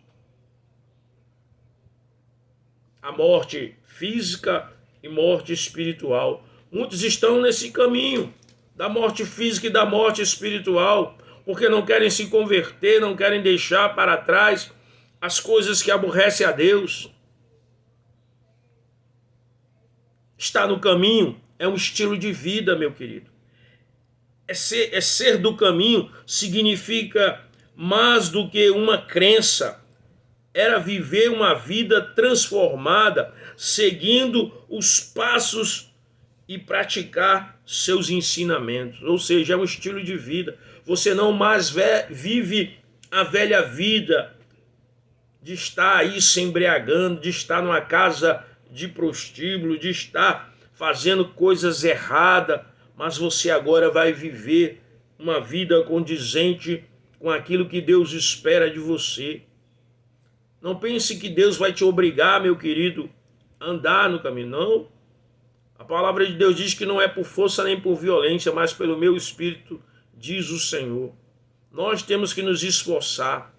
A morte física e morte espiritual. Muitos estão nesse caminho da morte física e da morte espiritual, porque não querem se converter, não querem deixar para trás as coisas que aborrecem a Deus. Estar no caminho é um estilo de vida, meu querido. Ser do caminho significa mais do que uma crença. Era viver uma vida transformada, seguindo os passos e praticar seus ensinamentos. Ou seja, é um estilo de vida. Você não mais vive a velha vida de estar aí se embriagando, de estar numa casa de prostíbulo, de estar fazendo coisas erradas, mas você agora vai viver uma vida condizente com aquilo que Deus espera de você. Não pense que Deus vai te obrigar, meu querido, a andar no caminho. Não. A palavra de Deus diz que não é por força nem por violência, mas pelo meu espírito, diz o Senhor. Nós temos que nos esforçar,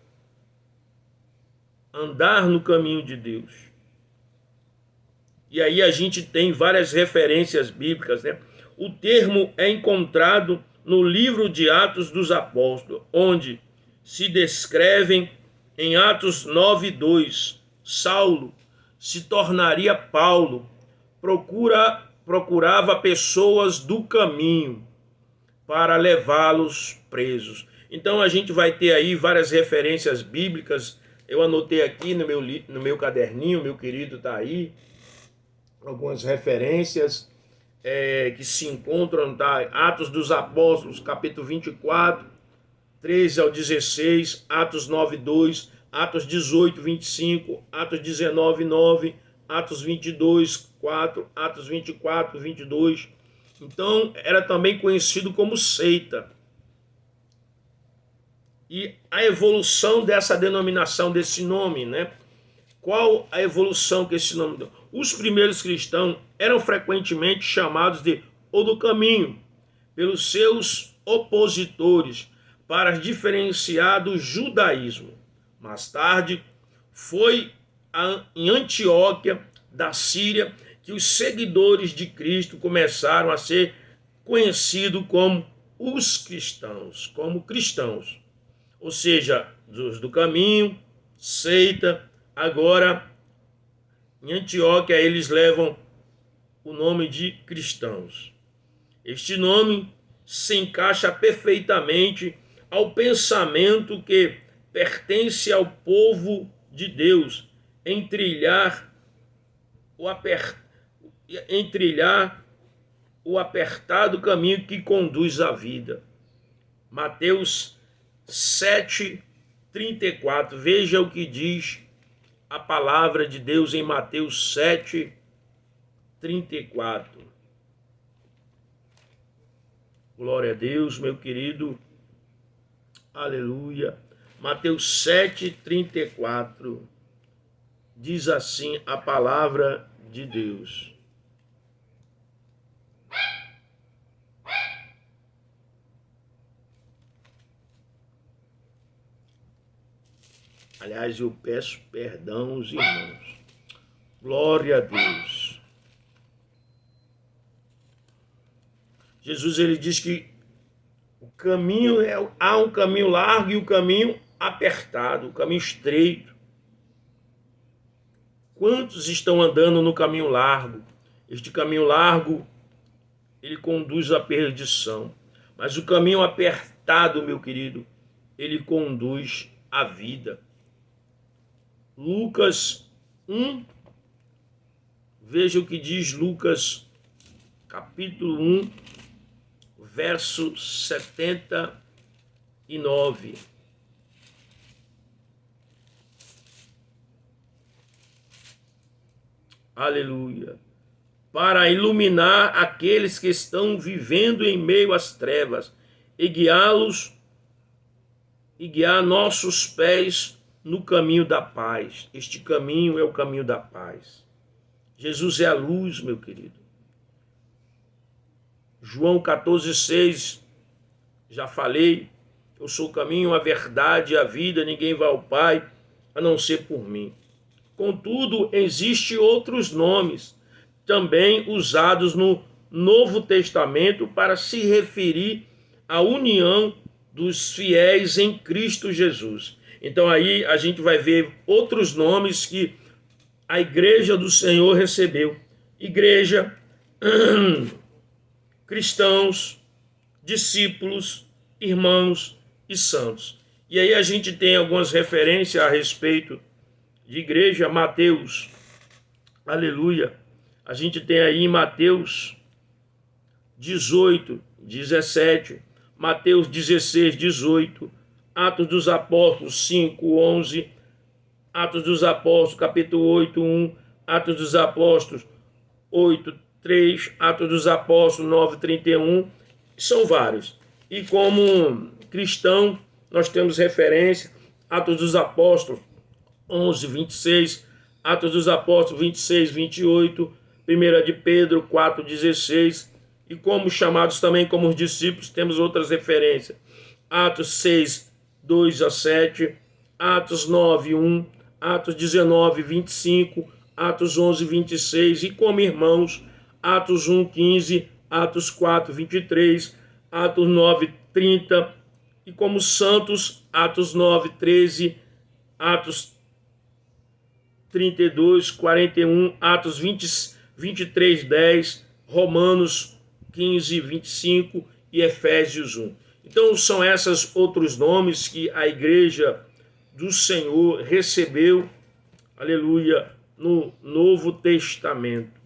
andar no caminho de Deus. E aí a gente tem várias referências bíblicas, né? O termo é encontrado no livro de Atos dos Apóstolos, onde se descrevem em Atos 9:2, Saulo se tornaria Paulo, procurava pessoas do caminho para levá-los presos. Então a gente vai ter aí várias referências bíblicas. Eu anotei aqui no meu caderninho, meu querido está aí, algumas referências que se encontram, tá? Atos dos Apóstolos, capítulo 24, 13 ao 16, Atos 9:2, Atos 18:25, Atos 19:9, Atos 22:4, Atos 24:22. Então, era também conhecido como seita. E a evolução dessa denominação, desse nome, né? Qual a evolução que esse nome deu? Os primeiros cristãos eram frequentemente chamados de o do caminho, pelos seus opositores, para diferenciar do judaísmo. Mais tarde, foi em Antioquia, da Síria, que os seguidores de Cristo começaram a ser conhecidos como os cristãos, ou seja, os do caminho, seita. Agora, em Antioquia, eles levam o nome de cristãos. Este nome se encaixa perfeitamente ao pensamento que pertence ao povo de Deus em trilhar o apertado caminho que conduz à vida. Mateus 7:34. Veja o que diz a palavra de Deus em Mateus 7:34. Glória a Deus, meu querido. Aleluia. Mateus 7:34. Diz assim a palavra de Deus. Aliás, eu peço perdão aos irmãos. Glória a Deus. Jesus, ele diz que o caminho há um caminho largo e o caminho apertado, o caminho estreito. Quantos estão andando no caminho largo? Este caminho largo, ele conduz à perdição. Mas o caminho apertado, meu querido, ele conduz à vida. Lucas 1, veja o que diz Lucas, capítulo 1, verso 79. Aleluia. Para iluminar aqueles que estão vivendo em meio às trevas e guiar nossos pés no caminho da paz. Este caminho é o caminho da paz. Jesus é a luz, meu querido. João 14,6, já falei, eu sou o caminho, a verdade e a vida, ninguém vai ao Pai a não ser por mim. Contudo, existem outros nomes também usados no Novo Testamento para se referir à união dos fiéis em Cristo Jesus. Então aí a gente vai ver outros nomes que a igreja do Senhor recebeu. Igreja, cristãos, discípulos, irmãos e santos. E aí a gente tem algumas referências a respeito de igreja. Mateus, aleluia. A gente tem aí em Mateus 18, 17, Mateus 16, 18, Atos dos Apóstolos 5, 11, Atos dos Apóstolos capítulo 8, 1, Atos dos Apóstolos 8, 3, Atos dos Apóstolos 9, 31, são vários. E como cristão, nós temos referência, Atos dos Apóstolos 11, 26, Atos dos Apóstolos 26, 28, 1 de Pedro 4, 16, e como chamados também como os discípulos, temos outras referências, Atos 6, 2 a 7, Atos 9, 1, Atos 19, 25, Atos 11, 26, e como irmãos, Atos 1, 15, Atos 4, 23, Atos 9, 30, e como santos, Atos 9, 13, Atos 32, 41, Atos 23, 10, Romanos 15, 25 e Efésios 1. Então são esses outros nomes que a igreja do Senhor recebeu, aleluia, no Novo Testamento.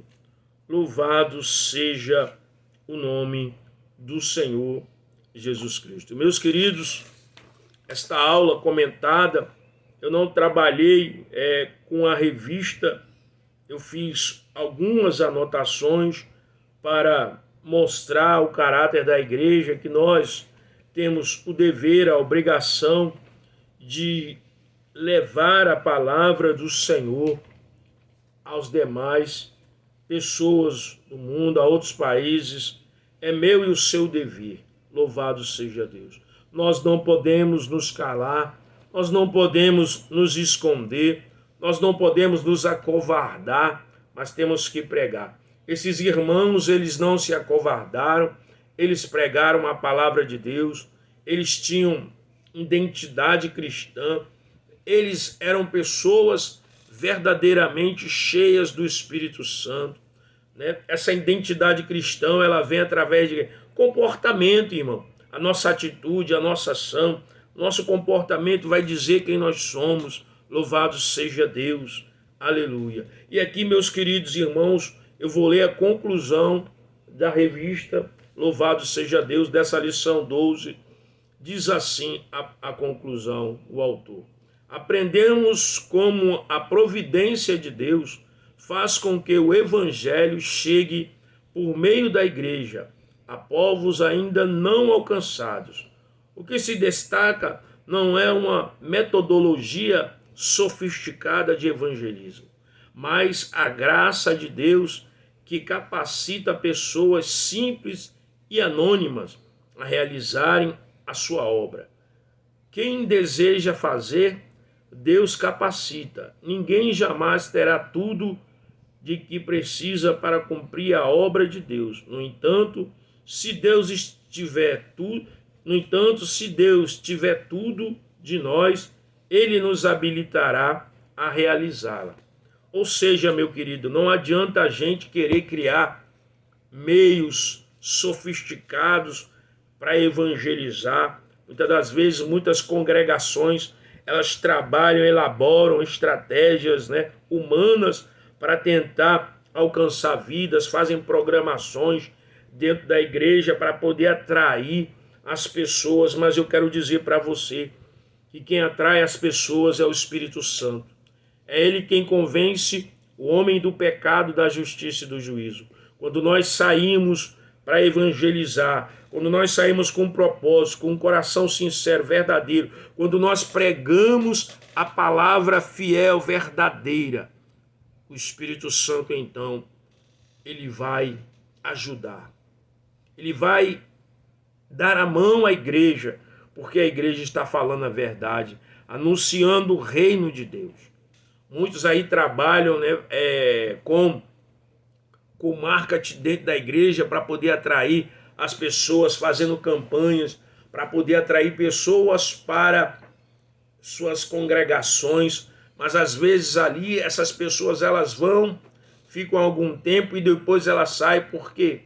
Louvado seja o nome do Senhor Jesus Cristo. Meus queridos, esta aula comentada, eu não trabalhei com a revista, eu fiz algumas anotações para mostrar o caráter da igreja, que nós temos o dever, a obrigação de levar a palavra do Senhor aos demais pessoas do mundo, a outros países. É meu e o seu dever. Louvado seja Deus. Nós não podemos nos calar, nós não podemos nos esconder, nós não podemos nos acovardar, mas temos que pregar. Esses irmãos, eles não se acovardaram, eles pregaram a palavra de Deus, eles tinham identidade cristã, eles eram pessoas verdadeiramente cheias do Espírito Santo, né? Essa identidade cristã, ela vem através de comportamento, irmão. A nossa atitude, a nossa ação, nosso comportamento vai dizer quem nós somos. Louvado seja Deus. Aleluia. E aqui, meus queridos irmãos, eu vou ler a conclusão da revista Louvado seja Deus, dessa lição 12, Diz assim a conclusão, o autor. Aprendemos como a providência de Deus faz com que o evangelho chegue por meio da igreja a povos ainda não alcançados. O que se destaca não é uma metodologia sofisticada de evangelismo, mas a graça de Deus que capacita pessoas simples e anônimas a realizarem a sua obra. Quem deseja fazer, Deus capacita. Ninguém jamais terá tudo de que precisa para cumprir a obra de Deus. No entanto, se Deus tiver tudo de nós, Ele nos habilitará a realizá-la. Ou seja, meu querido, não adianta a gente querer criar meios sofisticados para evangelizar. Muitas das vezes, muitas congregações, elas trabalham, elaboram estratégias, humanas para tentar alcançar vidas, fazem programações dentro da igreja para poder atrair as pessoas, mas eu quero dizer para você que quem atrai as pessoas é o Espírito Santo. É Ele quem convence o homem do pecado, da justiça e do juízo. Quando nós saímos para evangelizar, quando nós saímos com um propósito, com um coração sincero, verdadeiro, quando nós pregamos a palavra fiel, verdadeira, o Espírito Santo, então, ele vai ajudar. Ele vai dar a mão à igreja, porque a igreja está falando a verdade, anunciando o reino de Deus. Muitos aí trabalham com marketing dentro da igreja para poder atrair as pessoas, fazendo campanhas para poder atrair pessoas para suas congregações, mas às vezes ali essas pessoas elas vão, ficam algum tempo e depois elas saem. Por quê?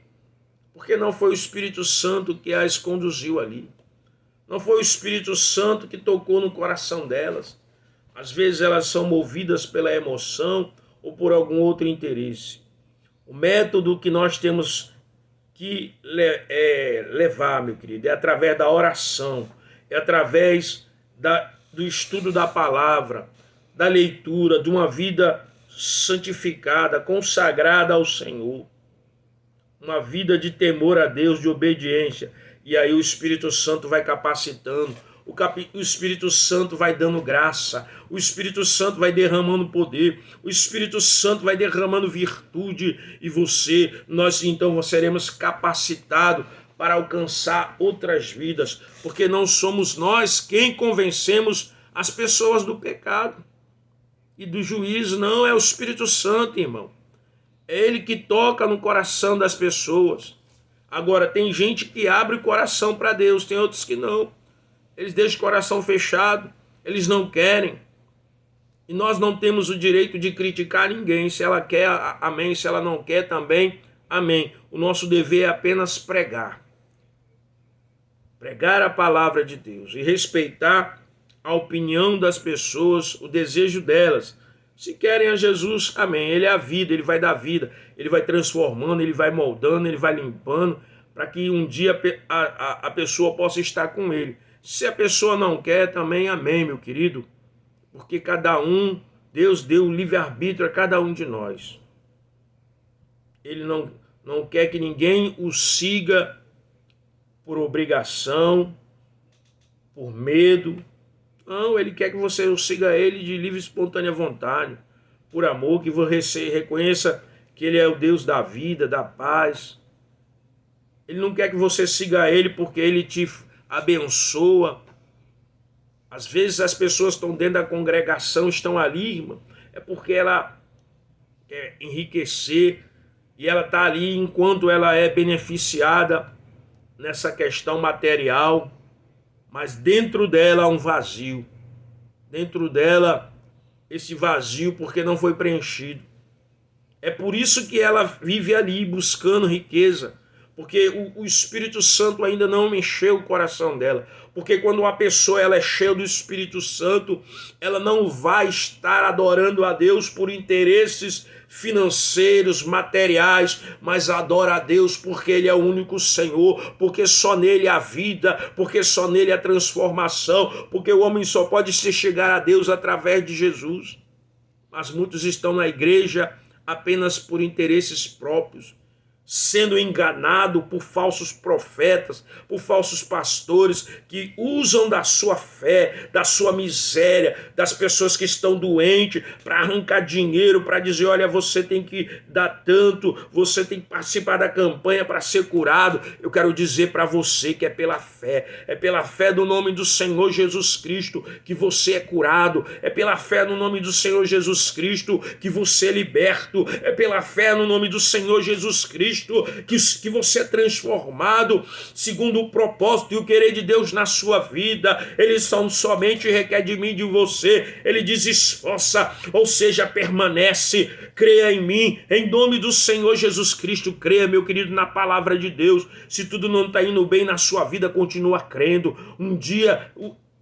Porque não foi o Espírito Santo que as conduziu ali. Não foi o Espírito Santo que tocou no coração delas. Às vezes elas são movidas pela emoção ou por algum outro interesse. O método que nós temos que levar, meu querido, é através da oração, é através do estudo da palavra, da leitura, de uma vida santificada, consagrada ao Senhor. Uma vida de temor a Deus, de obediência. E aí o Espírito Santo vai capacitando. O Espírito Santo vai dando graça, o Espírito Santo vai derramando poder, o Espírito Santo vai derramando virtude e nós então seremos capacitados para alcançar outras vidas, porque não somos nós quem convencemos as pessoas do pecado e do juízo, não, é o Espírito Santo, irmão. É Ele que toca no coração das pessoas. Agora, tem gente que abre o coração para Deus, tem outros que não. Eles deixam o coração fechado, eles não querem. E nós não temos o direito de criticar ninguém. Se ela quer, amém. Se ela não quer, também, amém. O nosso dever é apenas pregar. Pregar a palavra de Deus e respeitar a opinião das pessoas, o desejo delas. Se querem a Jesus, amém. Ele é a vida, ele vai dar vida, ele vai transformando, ele vai moldando, ele vai limpando, para que um dia a pessoa possa estar com ele. Se a pessoa não quer, também amém, meu querido. Porque Deus deu o livre-arbítrio a cada um de nós. Ele não quer que ninguém o siga por obrigação, por medo. Não, ele quer que você o siga ele de livre e espontânea vontade, por amor, que você reconheça que ele é o Deus da vida, da paz. Ele não quer que você siga ele porque ele te abençoa. Às vezes as pessoas estão dentro da congregação, estão ali, irmão, é porque ela quer enriquecer e ela está ali enquanto ela é beneficiada nessa questão material, mas dentro dela há um vazio. Dentro dela, esse vazio porque não foi preenchido. É por isso que ela vive ali buscando riqueza, porque o Espírito Santo ainda não mexeu o coração dela. Porque quando uma pessoa ela é cheia do Espírito Santo, ela não vai estar adorando a Deus por interesses financeiros, materiais, mas adora a Deus porque Ele é o único Senhor, porque só nele há vida, porque só nele há transformação, porque o homem só pode se chegar a Deus através de Jesus. Mas muitos estão na igreja apenas por interesses próprios, sendo enganado por falsos profetas, por falsos pastores que usam da sua fé, da sua miséria, das pessoas que estão doentes para arrancar dinheiro, para dizer, olha, você tem que dar tanto, você tem que participar da campanha para ser curado. Eu quero dizer para você que é pela fé do nome do Senhor Jesus Cristo que você é curado, é pela fé no nome do Senhor Jesus Cristo que você é liberto, é pela fé no nome do Senhor Jesus Cristo que você é transformado segundo o propósito e o querer de Deus na sua vida. Ele somente requer de mim e de você. Ele diz, esforça, ou seja, permanece, creia em mim, em nome do Senhor Jesus Cristo. Creia, meu querido, na palavra de Deus. Se tudo não está indo bem na sua vida, continua crendo. Um dia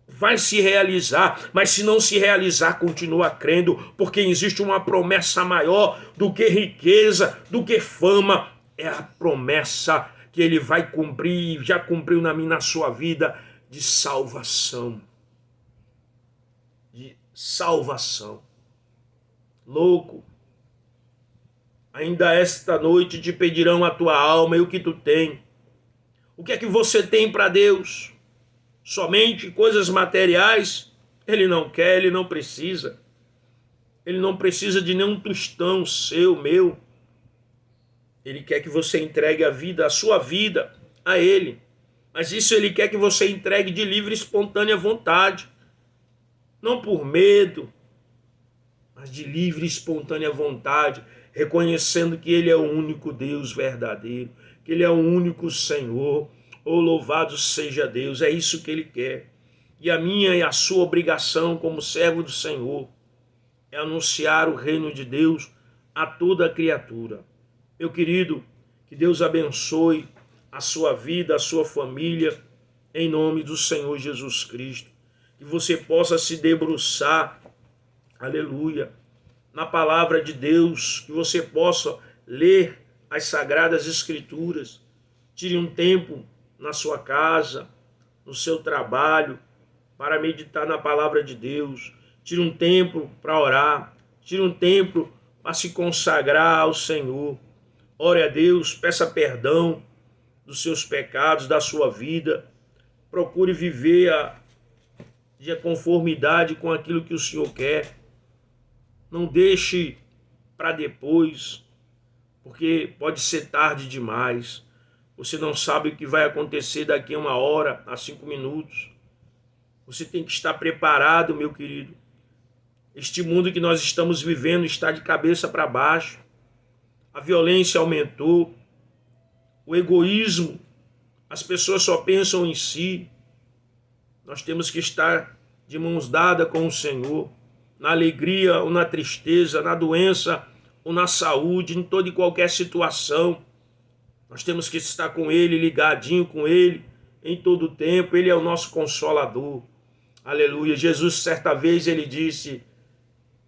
vai se realizar, mas se não se realizar, continua crendo, porque existe uma promessa maior do que riqueza, do que fama. É a promessa que ele vai cumprir, já cumpriu na sua vida, de salvação. De salvação. Louco, ainda esta noite te pedirão a tua alma e o que tu tem. O que é que você tem para Deus? Somente coisas materiais? Ele não quer, ele não precisa. Ele não precisa de nenhum tostão seu, meu. Ele quer que você entregue a vida, a sua vida, a Ele. Mas isso Ele quer que você entregue de livre e espontânea vontade. Não por medo, mas de livre e espontânea vontade, reconhecendo que Ele é o único Deus verdadeiro, que Ele é o único Senhor. Oh, louvado seja Deus, é isso que Ele quer. E a minha e a sua obrigação como servo do Senhor é anunciar o reino de Deus a toda criatura. Meu querido, que Deus abençoe a sua vida, a sua família, em nome do Senhor Jesus Cristo. Que você possa se debruçar, aleluia, na palavra de Deus, que você possa ler as Sagradas Escrituras. Tire um tempo na sua casa, no seu trabalho, para meditar na palavra de Deus. Tire um tempo para orar, tire um tempo para se consagrar ao Senhor. Ore a Deus, peça perdão dos seus pecados, da sua vida. Procure viver de conformidade com aquilo que o Senhor quer. Não deixe para depois, porque pode ser tarde demais. Você não sabe o que vai acontecer daqui a 1 hora, a 5 minutos. Você tem que estar preparado, meu querido. Este mundo que nós estamos vivendo está de cabeça para baixo. A violência aumentou, o egoísmo, as pessoas só pensam em si. Nós temos que estar de mãos dadas com o Senhor, na alegria ou na tristeza, na doença ou na saúde, em toda e qualquer situação. Nós temos que estar com Ele, ligadinho com Ele, em todo o tempo. Ele é o nosso consolador. Aleluia. Jesus, certa vez, ele disse: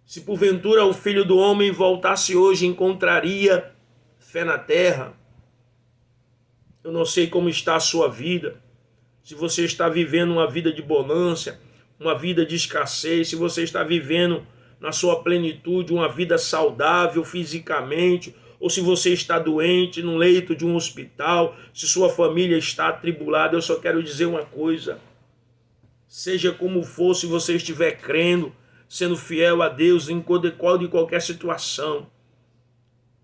se porventura o Filho do Homem voltasse hoje, encontraria fé na terra? Eu não sei como está a sua vida. Se você está vivendo uma vida de bonança, uma vida de escassez, se você está vivendo na sua plenitude uma vida saudável fisicamente, ou se você está doente no leito de um hospital, se sua família está atribulada, eu só quero dizer uma coisa: seja como for, se você estiver crendo, sendo fiel a Deus em qualquer situação,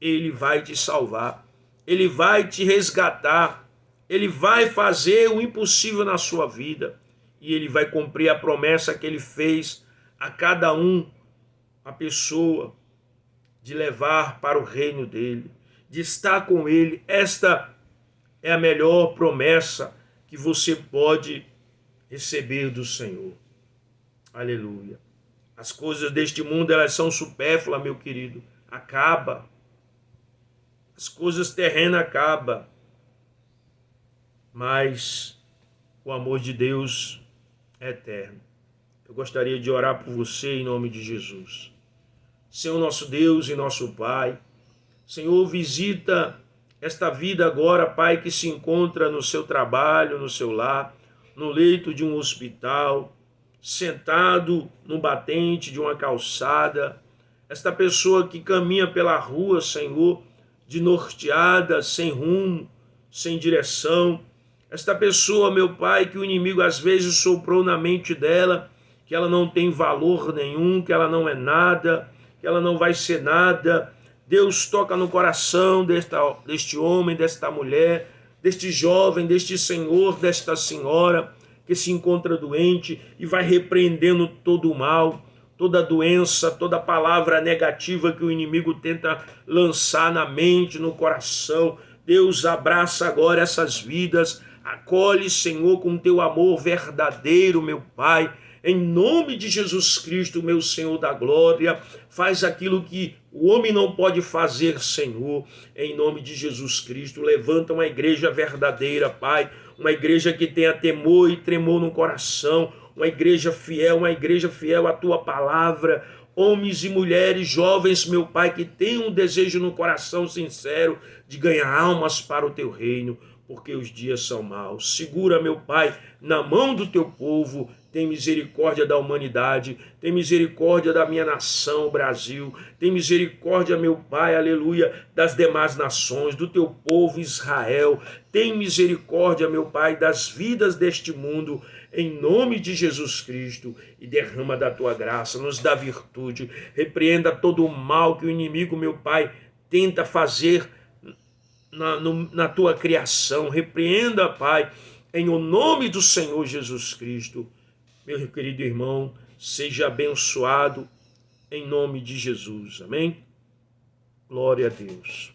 Ele vai te salvar, Ele vai te resgatar, Ele vai fazer o impossível na sua vida e Ele vai cumprir a promessa que Ele fez a cada a pessoa, de levar para o reino dEle, de estar com Ele. Esta é a melhor promessa que você pode receber do Senhor. Aleluia. As coisas deste mundo, elas são supérfluas, meu querido. Acaba. As coisas terrenas acabam. mas o amor de Deus é eterno. Eu gostaria de orar por você em nome de Jesus. Senhor nosso Deus e nosso Pai, Senhor, visita esta vida agora, Pai, que se encontra no seu trabalho, no seu lar, no leito de um hospital, sentado no batente de uma calçada, esta pessoa que caminha pela rua, Senhor, de norteada, sem rumo, sem direção, esta pessoa, meu Pai, que o inimigo às vezes soprou na mente dela, que ela não tem valor nenhum, que ela não é nada, que ela não vai ser nada. Deus toca no coração deste homem, desta mulher, deste jovem, deste senhor, desta senhora que se encontra doente e vai repreendendo todo o mal, toda doença, toda palavra negativa que o inimigo tenta lançar na mente, no coração. Deus, abraça agora essas vidas, acolhe, Senhor, com teu amor verdadeiro, meu Pai. Em nome de Jesus Cristo, meu Senhor da glória, faz aquilo que o homem não pode fazer, Senhor. Em nome de Jesus Cristo, levanta uma igreja verdadeira, Pai, uma igreja que tenha temor e tremor no coração, uma igreja fiel à tua palavra, homens e mulheres, jovens, meu Pai, que tenham um desejo no coração sincero de ganhar almas para o teu reino, porque os dias são maus. Segura, meu Pai, na mão do teu povo, tem misericórdia da humanidade, tem misericórdia da minha nação, Brasil, tem misericórdia, meu Pai, aleluia, das demais nações, do teu povo Israel, tem misericórdia, meu Pai, das vidas deste mundo, em nome de Jesus Cristo, e derrama da tua graça, nos dá virtude, repreenda todo o mal que o inimigo, meu Pai, tenta fazer na tua criação, repreenda, Pai, em o nome do Senhor Jesus Cristo. Meu querido irmão, seja abençoado em nome de Jesus. Amém? Glória a Deus.